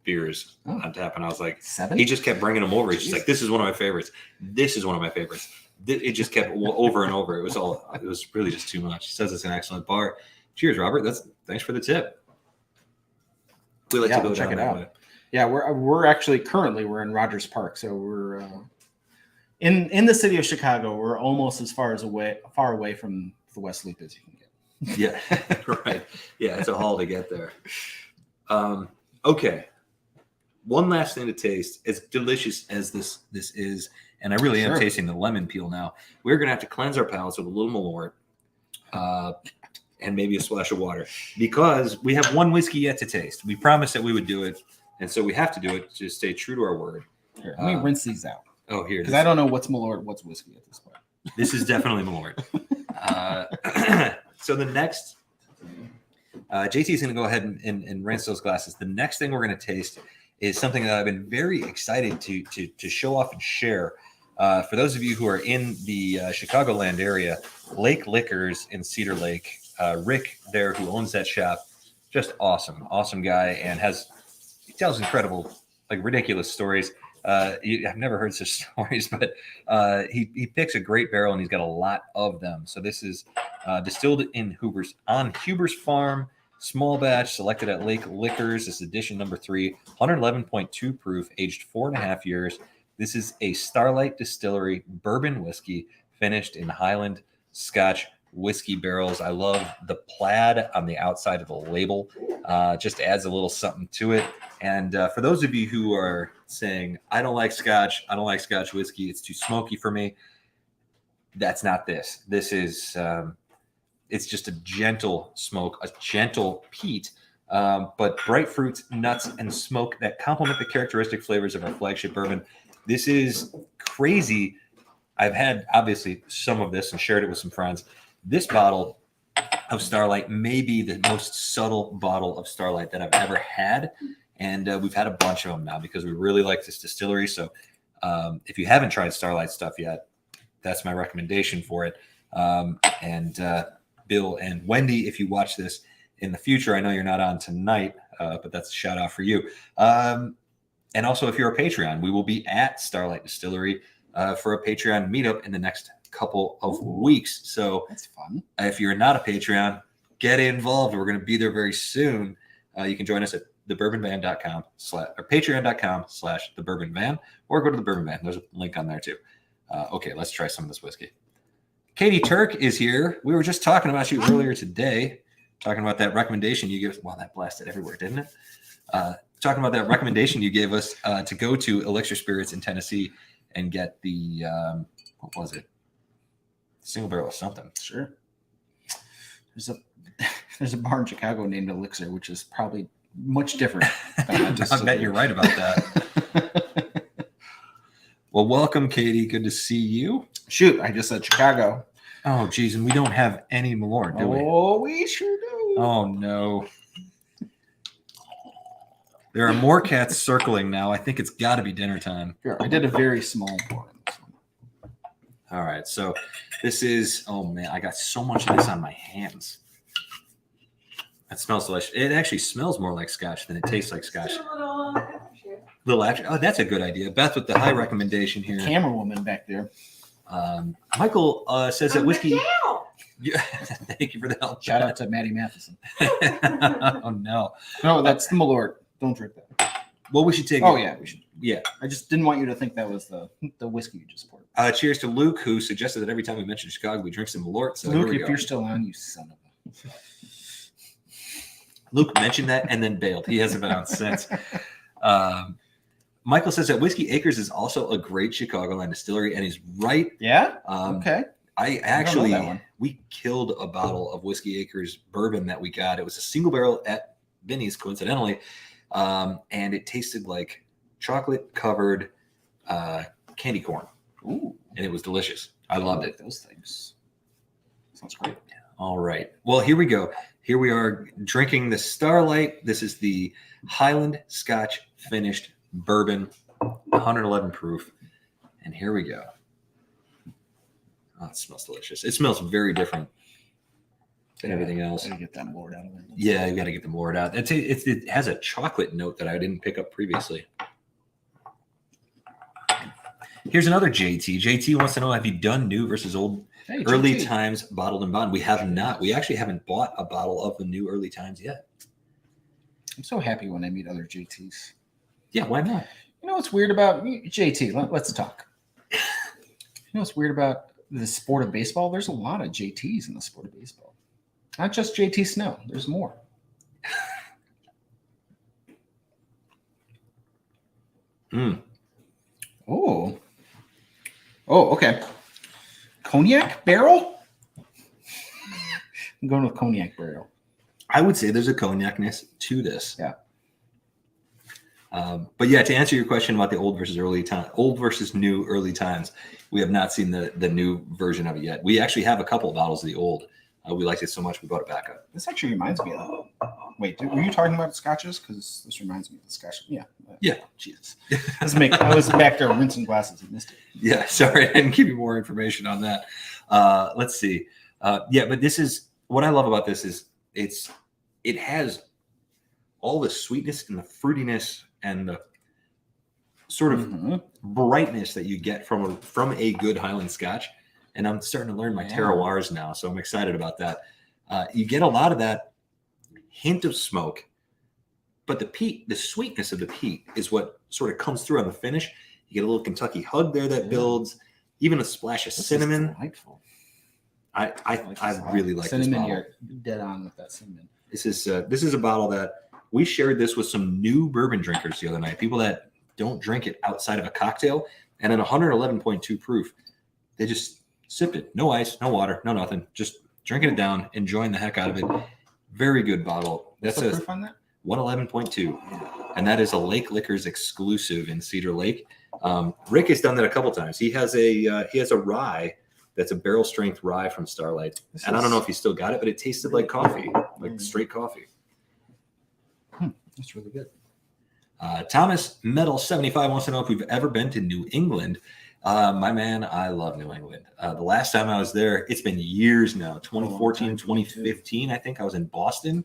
beers on tap, and I was like, 7. he just kept bringing them over. He's just Jeez. like, this is one of my favorites. This is one of my favorites. It just kept over and over. It was really just too much. He says it's an excellent bar. Cheers, Robert. Thanks for the tip. We like to go check down it that out. way. Yeah, we're actually currently we're in Rogers Park, so we're in the city of Chicago. We're almost as far away from the West Loop as you can get. Yeah, right. Yeah, it's a haul to get there. Okay. One last thing to taste. As delicious as this is, and I really am Sure. tasting the lemon peel now. We're going to have to cleanse our palates with a little Malort and maybe a splash of water because we have one whiskey yet to taste. We promised that we would do it, and so we have to do it to stay true to our word. Here, let me rinse these out Oh, here. because I don't know what's Malort, what's whiskey at this point. This is definitely Malort. So the next, JT is going to go ahead and rinse those glasses. The next thing we're going to taste is something that I've been very excited to show off and share. For those of you who are in the Chicagoland area, Lake Liquors in Cedar Lake, Rick there who owns that shop, just awesome guy, and he tells incredible, like ridiculous stories. I've never heard such stories, but he picks a great barrel and he's got a lot of them. So this is distilled in Huber's Farm, small batch, selected at Lake Liquors. This is edition number 3, 111.2 proof, aged 4.5 years. This is a Starlight Distillery bourbon whiskey finished in Highland Scotch whiskey barrels. I love the plaid on the outside of the label. Just adds a little something to it. And for those of you who are saying, I don't like Scotch whiskey, it's too smoky for me, that's not this. This is, it's just a gentle smoke, a gentle peat, but bright fruits, nuts, and smoke that complement the characteristic flavors of our flagship bourbon. This is crazy. I've had, obviously, some of this and shared it with some friends. This bottle of Starlight may be the most subtle bottle of Starlight that I've ever had. And we've had a bunch of them now because we really like this distillery. So if you haven't tried Starlight stuff yet, that's my recommendation for it. And Bill and Wendy, if you watch this in the future, I know you're not on tonight, but that's a shout out for you. And also, if you're a Patreon, we will be at Starlight Distillery for a Patreon meetup in the next couple of weeks. So That's fun. if you're not a Patreon, get involved. We're going to be there very soon. You can join us at thebourbonvan.com or patreon.com/thebourbonvan, or go to the Bourbon Van. There's a link on there too. Okay, let's try some of this whiskey. Katie Turk is here. We were just talking about you earlier today, talking about that recommendation you gave. Wow, that blasted everywhere, didn't it? Talking about that recommendation you gave us to go to Elixir Spirits in Tennessee and get the, what was it? Single barrel of something. Sure. There's a bar in Chicago named Elixir, which is probably much different. I bet you're right about that. Well, welcome, Katie. Good to see you. Shoot, I just said Chicago. Oh, geez, and we don't have any Malort, do we? Oh, we sure do. Oh, no. There are more cats circling now. I think it's got to be dinner time. Here, I did a very small pour in this one. All right, so this is, oh, man, I got so much of this on my hands. That smells delicious. It actually smells more like Scotch than it tastes like Scotch. Just a little aftershave. Little after. Oh, that's a good idea. Beth with the high recommendation here. Camera woman back there. Michael says that whiskey. Down. Yeah, thank you for the help. Shout out to Maddie Matheson. Oh no. No, that's the Malort. Don't drink that. Well, we should take. Oh it. yeah, we should. Yeah. I just didn't want you to think that was the whiskey you just poured. Cheers to Luke, who suggested that every time we mention Chicago, we drink some Malort. So Luke, here we if go. you're still on, you son of a. Luke mentioned that and then bailed. He hasn't been on since. Michael says that Whiskey Acres is also a great Chicagoland distillery, and he's right. Yeah. I Okay. I don't actually, know that one. we killed a bottle of Whiskey Acres bourbon that we got. It was a single barrel at Vinny's, coincidentally, and it tasted like chocolate covered candy corn. Ooh, And it was delicious. I loved like it. those things. Sounds great. All right. Well, here we go. Here we are drinking the Starlight. This is the Highland Scotch finished bourbon, 111 proof. And here we go. Oh, it smells delicious. It smells very different and everything else. Gotta get that Malort out of there. Yeah, you got to get the Malort out. It has a chocolate note that I didn't pick up previously. Here's another JT. JT wants to know, have you done new versus old Hey, early JT. times bottled and bond? We have not. We actually haven't bought a bottle of the new early times yet. I'm so happy when I meet other JTs. Yeah, why not? You know what's weird about JT? Let's talk. You know what's weird about the sport of baseball? There's a lot of JTs in the sport of baseball. Not just JT Snow. There's more. Oh. Oh, okay. Cognac barrel? I'm going with cognac barrel. I would say there's a cognacness to this. Yeah. But yeah, to answer your question about the old versus new early times, we have not seen the new version of it yet. We actually have a couple of bottles of the old. We liked it so much we brought it back up. This actually reminds me of. Wait, were you talking about scotches? Because this reminds me of the scotch. Yeah. Yeah. Jesus. I was back there rinsing glasses and missed it. Yeah, sorry, I didn't give you more information on that. Let's see. Yeah, but this is what I love about this is it has all the sweetness and the fruitiness and the sort of brightness that you get from a good Highland Scotch. And I'm starting to learn my terroirs now, so I'm excited about that. You get a lot of that hint of smoke, but the sweetness of the peat is what sort of comes through on the finish. You get a little Kentucky hug there that builds, even a splash of cinnamon. Delightful. I really like cinnamon. this bottle. You're dead on with that cinnamon. This is a bottle that we shared this with some new bourbon drinkers the other night. People that don't drink it outside of a cocktail, and at 111.2 proof, they just sipped it. No ice, no water, no nothing. Just drinking it down, enjoying the heck out of it. Very good bottle. That's What's the a proof on that? 111.2, and that is a Lake Liquors exclusive in Cedar Lake. Rick has done that a couple times. He has a rye that's a barrel strength rye from Starlight, and I don't know if he still got it, but it tasted like coffee, like straight coffee. That's really good. Thomas Metal 75 wants to know if we've ever been to New England. My man, I love New England. The last time I was there, it's been years now, 2014, 2015, I think I was in Boston,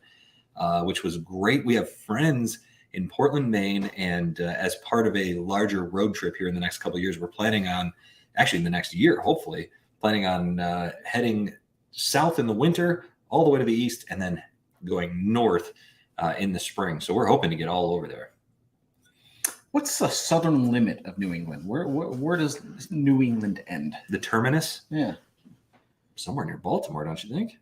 which was great. We have friends in Portland, Maine, and as part of a larger road trip here in the next couple of years, we're planning on, actually in the next year, hopefully, planning on heading south in the winter, all the way to the east, and then going north in the spring. So we're hoping to get all over there. What's the southern limit of New England? Where does New England end? The terminus? Yeah. Somewhere near Baltimore, don't you think?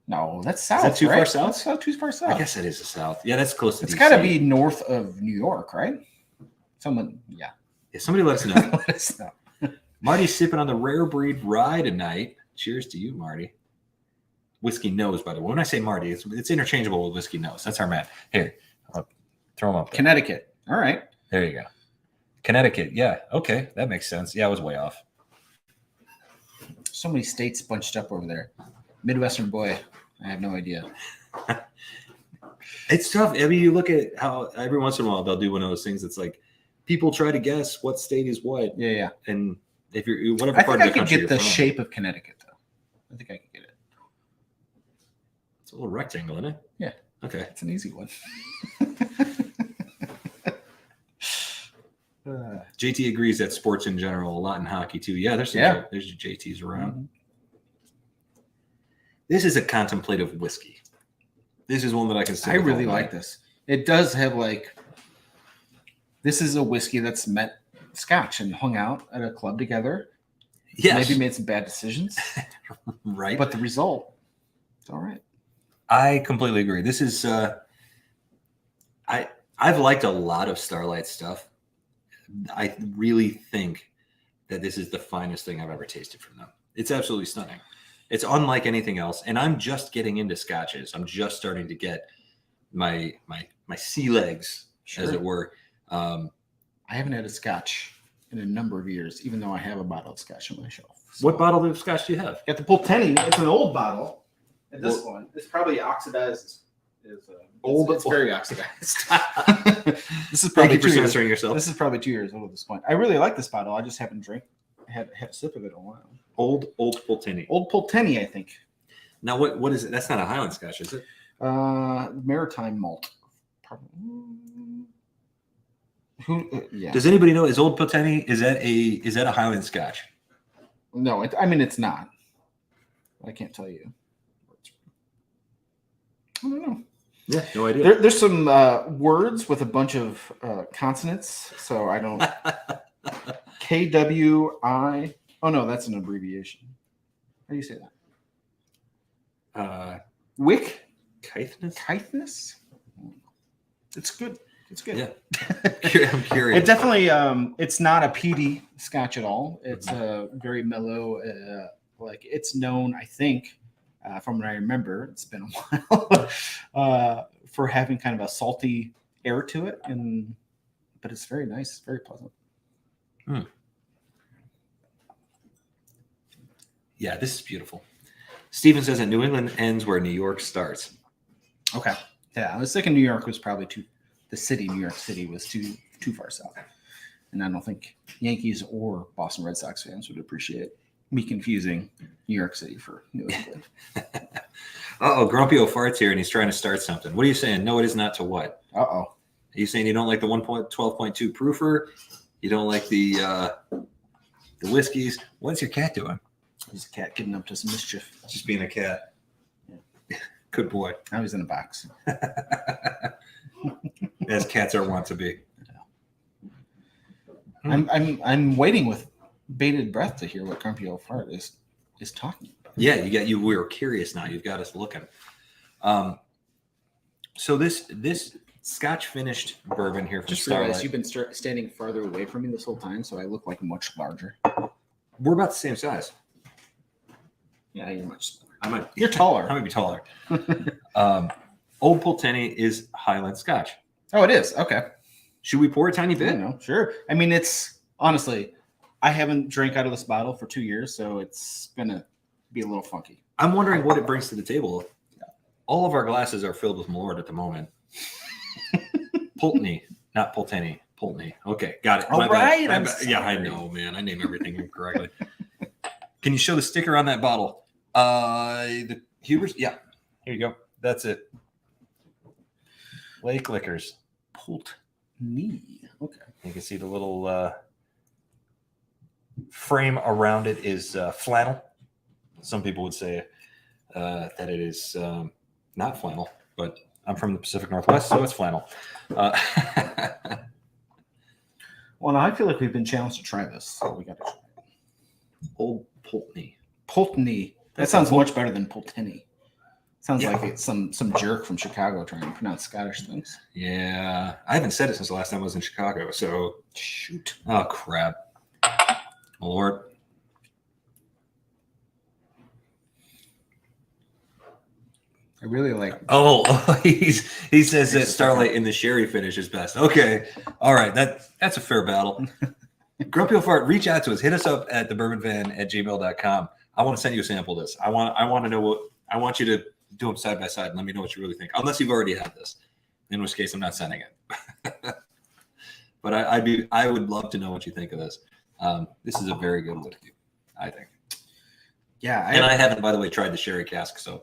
No, that's south. that too far right? south? That's not too far south. I guess that is the south. Yeah, that's close to It's DC. got to be north of New York, right? Someone, yeah. Yeah, somebody let us know. Let us know. Marty's sipping on the rare breed rye tonight. Cheers to you, Marty. Whiskey Nose, by the way. When I say Marty, it's interchangeable with Whiskey Nose. That's our man. Here, I'll throw him up there. Connecticut. All right. There you go. Connecticut. Yeah. Okay. That makes sense. Yeah, I was way off. So many states bunched up over there. Midwestern boy. I have no idea. It's tough. I mean, you look at how every once in a while they'll do one of those things. It's like people try to guess what state is what. Yeah, yeah. And if you're whatever I part think of the I could country get the you're from, shape of Connecticut, though. I think I could get it. it's a little rectangle, isn't it? Yeah. Okay. It's an easy one. JT agrees that sports in general, a lot in hockey too. Yeah, there's JTs around. Mhm. This is a contemplative whiskey. This is one that I can. I really like this. It does have this is a whiskey that's met Scotch and hung out at a club together. Yes. Maybe made some bad decisions, Right. but the result, it's all right. I completely agree. This is I've liked a lot of Starlight stuff. I really think that this is the finest thing I've ever tasted from them. It's absolutely stunning. It's unlike anything else. And I'm just getting into scotches. I'm just starting to get my sea legs, as it were. I haven't had a Scotch in a number of years, even though I have a bottle of Scotch on my shelf. So, What bottle of scotch do you have? Got the Pulteney. It's an old bottle. And this one, it's probably oxidized. Old. It's very oxidized. This is Thank probably you for 2 years. censoring yourself. This is probably 2 years old at this point. I really like this bottle. I just haven't had a sip of it in a while. Old Pulteney. Old Pulteney, I think. Now, what is it? That's not a Highland Scotch, is it? Maritime malt. Yeah. Does anybody know? Is Old Kilkenny, is that a Highland Scotch? No, I mean it's not. I can't tell you. I don't know. Yeah, no idea. There's some words with a bunch of consonants, so I don't. KWI. Oh no, that's an abbreviation. How do you say that? Wick. Kythness. It's good. It's good. Yeah. I'm curious. It definitely. It's not a peaty Scotch at all. It's very mellow. Like it's known, I think, from what I remember, it's been a while, for having kind of a salty air to it, but it's very nice, very pleasant. Yeah, this is beautiful. Steven says that New England ends where New York starts. Okay. Yeah, I was thinking New York was probably the city, New York City was too far south. And I don't think Yankees or Boston Red Sox fans would appreciate me confusing New York City for New England. Grumpy O'Fart's here and he's trying to start something. What are you saying? No, it is not to what? Uh-oh. Are you saying you don't like the 12.2 proofer? You don't like the whiskeys? What's your cat doing? There's a cat getting up to some mischief. Just being a cat. Yeah. Good boy. Now he's in a box. As cats are wont to be. I'm waiting with bated breath to hear what Grumpy Old Fart is talking about. Yeah, we were curious now. You've got us looking. So this Scotch finished bourbon here from Just Starlight. realized you've been standing farther away from me this whole time, so I look like much larger. We're about the same size. Yeah, you're much smaller. You're taller. I might be taller. Old Kilkenny is Highland Scotch. Oh, it is. Okay. Should we pour a tiny I bit? don't know. Sure. I mean, it's honestly, I haven't drank out of this bottle for 2 years, so it's gonna be a little funky. I'm wondering what it brings to the table. All of our glasses are filled with Malort at the moment. Pulteney, not Pulteney. Pulteney. Okay, got it. All My right. bad. I'm Yeah, I sorry. know, man. I name everything incorrectly. Can you show the sticker on that bottle? The Hubers? Yeah. Here you go. That's it. Lake Liquors. Pulteney. Okay. You can see the little frame around it is flannel. Some people would say that it is not flannel, but I'm from the Pacific Northwest, so it's flannel. Well, now I feel like we've been challenged to try this, so we got to try it. Old Pulteney. Pulteney. That sounds much better than Pulteney. Sounds like it's some jerk from Chicago trying to pronounce Scottish things. Yeah. I haven't said it since the last time I was in Chicago, so Shoot. oh crap. Malort. I really like. Oh, he says that Starlight in the sherry finish is best. Okay. All right. That's a fair battle. Grumpy Old Fart, reach out to us. Hit us up at thebourbonvan@gmail.com. I want to send you a sample of this. I want to know I want you to do them side by side and let me know what you really think. Unless you've already had this, in which case I'm not sending it. But I would love to know what you think of this. This is a very good whiskey, I think. Yeah. I haven't, by the way, tried the sherry cask, so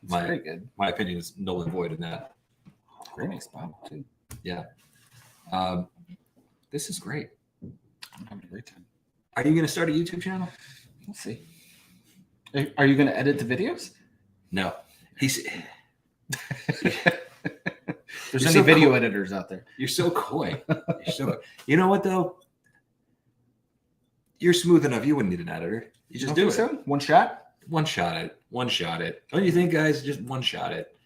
It's very good. my opinion is null and void in that. Very nice bottle, too. Yeah. This is great. I'm having a great time. Are you going to start a YouTube channel? We'll see. Are you going to edit the videos? No. There's You're any so video coy. editors out there. You're so coy. You know what, though? You're smooth enough. You wouldn't need an editor. You just Don't do think it. So? One shot? One shot it. One shot it. Don't you think, guys? Just one shot it.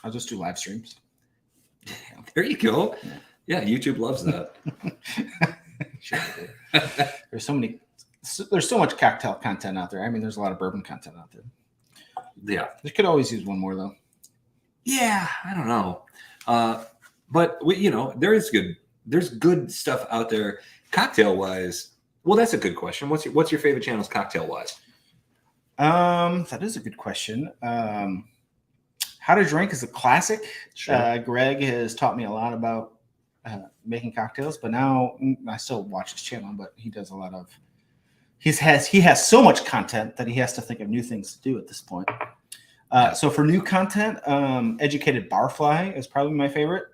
I'll just do live streams. There you go. Yeah, YouTube loves that. There's so much cocktail content out there. I mean, there's a lot of bourbon content out there. Yeah. You could always use one more though. Yeah, I don't know. But there's good stuff out there cocktail wise. Well, that's a good question. What's your favorite channels cocktail wise? That is a good question. How to Drink is a classic. Sure. Greg has taught me a lot about making cocktails, but now I still watch his channel, but he does a lot of he has so much content that he has to think of new things to do at this point. So for new content, Educated Barfly is probably my favorite.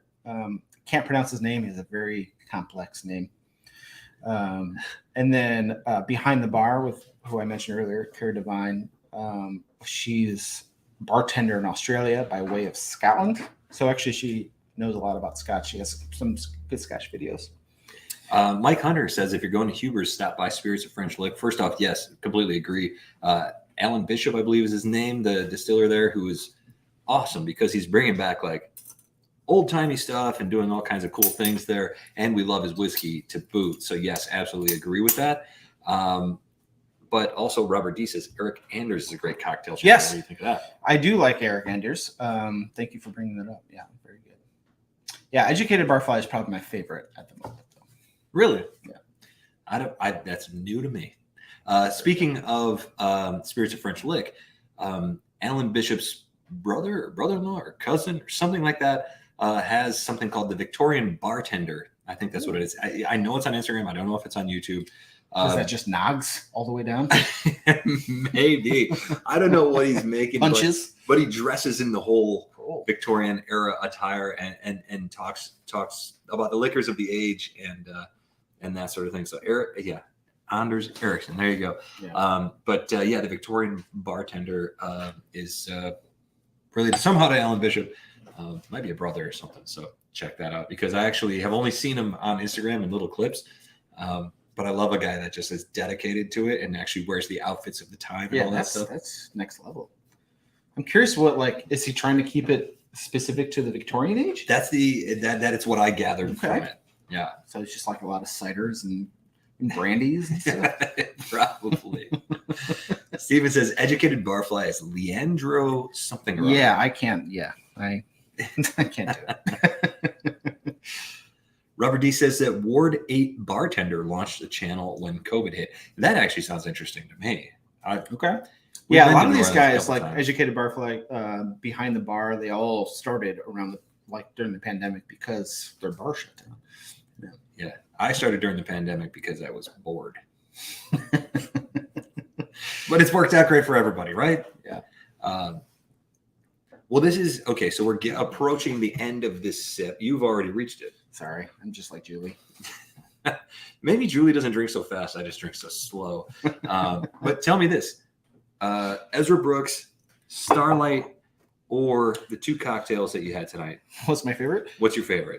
Can't pronounce his name. He has a very complex name. And then Behind the Bar with who I mentioned earlier, Cara Devine. She's a bartender in Australia by way of Scotland. So actually she knows a lot about Scotch. She has some good Scotch videos. Mike Hunter says, if you're going to Huber's, stop by Spirits of French Lick. First off, yes, completely agree. Alan Bishop, I believe is his name, the distiller there, who is awesome because he's bringing back like old-timey stuff and doing all kinds of cool things there. And we love his whiskey to boot. So yes, absolutely agree with that. But also Robert D says Eric Anders is a great cocktail chef. Yes. What do you think of that? I do like Eric Anders. Thank you for bringing that up. Yeah, very good. Yeah, Educated Barfly is probably my favorite at the moment. Really? Yeah. That's new to me. Speaking of Spirits of French Lick, Alan Bishop's brother-in-law or cousin or something like that has something called the Victorian Bartender. I think that's what it is. I know it's on Instagram. I don't know if it's on YouTube. Is that just nogs all the way down? Maybe. I don't know what he's making. Punches? But he dresses in the whole Victorian era attire and talks about the liquors of the age and that sort of thing. So Anders Erickson, there you go. Yeah. The Victorian Bartender is related somehow to Alan Bishop. Might be a brother or something. So check that out because I actually have only seen him on Instagram in little clips. But I love a guy that just is dedicated to it and actually wears the outfits of the time and all that stuff. That's next level. I'm curious is he trying to keep it specific to the Victorian age? That's it's what I gathered from it. Yeah. So it's just like a lot of ciders and brandies and stuff. Probably. Steven says Educated Barfly is Leandro something or other. Yeah, I can't. Yeah, I can't do it. Robert D says that Ward 8 Bartender launched a channel when COVID hit. That actually sounds interesting to me. Okay. We've Yeah, a been lot to of New these Orleans a guys, couple like times. Educated Barfly, Behind the Bar, they all started around during the pandemic because their bar shut down. Yeah, I started during the pandemic because I was bored. But it's worked out great for everybody, right? Yeah. Well, this is okay. So we're approaching the end of this sip. You've already reached it. Sorry, I'm just like Julie. Maybe Julie doesn't drink so fast. I just drink so slow. But tell me this: Ezra Brooks, Starlight, or the two cocktails that you had tonight. What's my favorite? What's your favorite?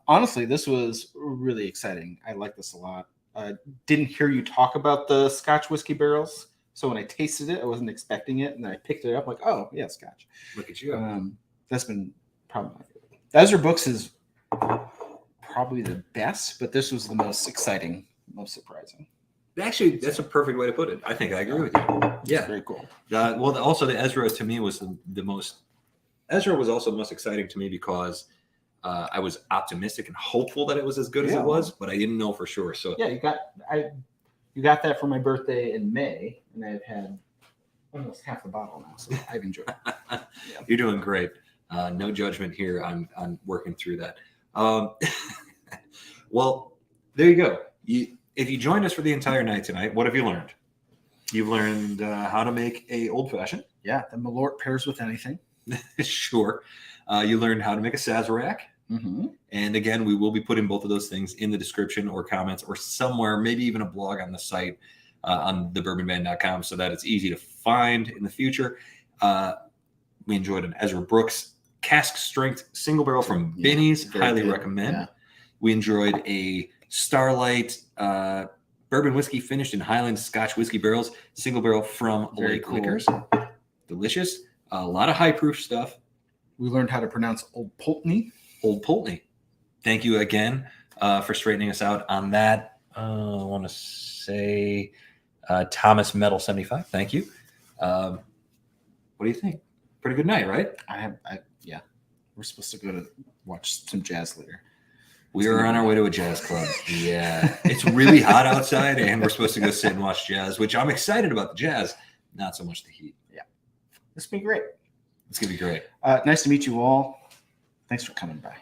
Honestly, this was really exciting. I like this a lot. Didn't hear you talk about the Scotch whiskey barrels. So when I tasted it, I wasn't expecting it. And then I picked it up like, oh, yeah, Scotch. Look at you. That's been probably my favorite. Ezra Brooks is probably the best, but this was the most exciting, most surprising. Actually, that's a perfect way to put it. I think I agree with you. Yeah. It's very cool. Well, also the Ezra to me was the most. Ezra was also the most exciting to me because I was optimistic and hopeful that it was as good as it was, but I didn't know for sure. So yeah, you got that for my birthday in May, and I've had almost half the bottle now, so I've enjoyed it. Yeah. You're doing great. No judgment here. I'm working through that. Well, there you go. If you joined us for the entire night tonight, what have you learned? You've learned how to make a old fashioned. Yeah, the Malort pairs with anything. Sure. You learned how to make a Sazerac. Mm-hmm. And again, we will be putting both of those things in the description or comments or somewhere, maybe even a blog on the site on thebourbonband.com so that it's easy to find in the future. We enjoyed an Ezra Brooks cask strength single barrel from Binny's. Highly recommend. Yeah. We enjoyed a Starlight bourbon whiskey finished in Highland Scotch whiskey barrels, single barrel from Lake Liquors. Delicious. A lot of high proof stuff. We learned how to pronounce Old Pulteney. Old Pulteney. Thank you again for straightening us out on that. I want to say Thomas Metal 75. Thank you. What do you think? Pretty good night, right? Yeah. We're supposed to go to watch some jazz later. We are on our way to a jazz club. Yeah. It's really hot outside, and we're supposed to go sit and watch jazz, which I'm excited about the jazz, not so much the heat. Yeah. This will be great. It's going to be great. Nice to meet you all. Thanks for coming by.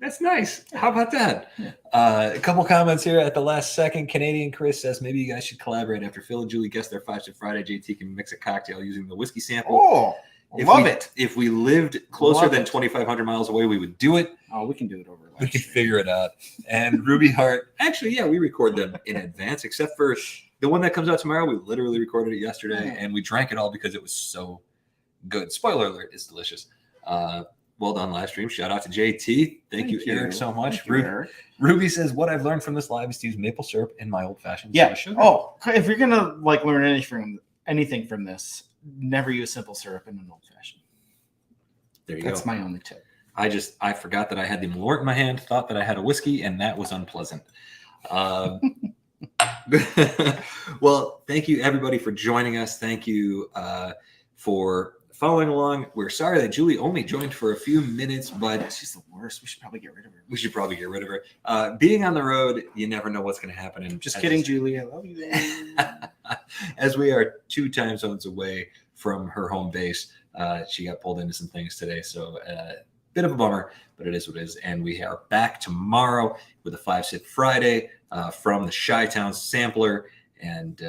That's nice. How about that? Yeah. A couple comments here at the last second. Canadian Chris says maybe you guys should collaborate after Phil and Julie guess their 5 Ship Friday. JT can mix a cocktail using the whiskey sample. Oh, love we, it. If we lived closer Love than it. 2,500 miles away, we would do it. Oh, we can do it over. We can figure it out. And Ruby Hart, actually, yeah, we record them in advance, except for the one that comes out tomorrow. We literally recorded it yesterday, and we drank it all because it was so good. Spoiler alert, it's delicious. Well done, live stream. Shout out to JT. Thank you, Eric, so much. Ruby says, what I've learned from this live is to use maple syrup in my old-fashioned. Yeah. Sugar. Oh, if you're going to like learn anything from this, never use simple syrup in an old-fashioned. There you That's go. my only tip. I forgot that I had the Malort in my hand, thought that I had a whiskey, and that was unpleasant. Well, thank you everybody for joining us. Thank you for following along. We're sorry that Julie only joined for a few minutes, but She's the worst. We should probably get rid of her. we should probably get rid of her. Being on the road, you never know what's going to happen. And Just kidding, Julie. I love you. As we are 2 time zones away from her home base, she got pulled into some things today, so bit of a bummer, but it is what it is. And we are back tomorrow with a 5 Sip Friday from the Chi-Town Sampler. And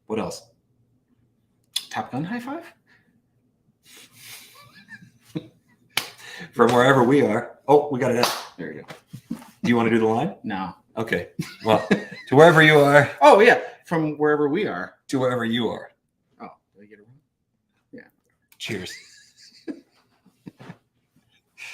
what else? Top Gun high five? From wherever we are. Oh, we got it. There you go. Do you want to do the line? No. Okay. Well, to wherever you are. Oh, yeah. From wherever we are. To wherever you are. Oh, did I get it wrong? Yeah. Cheers.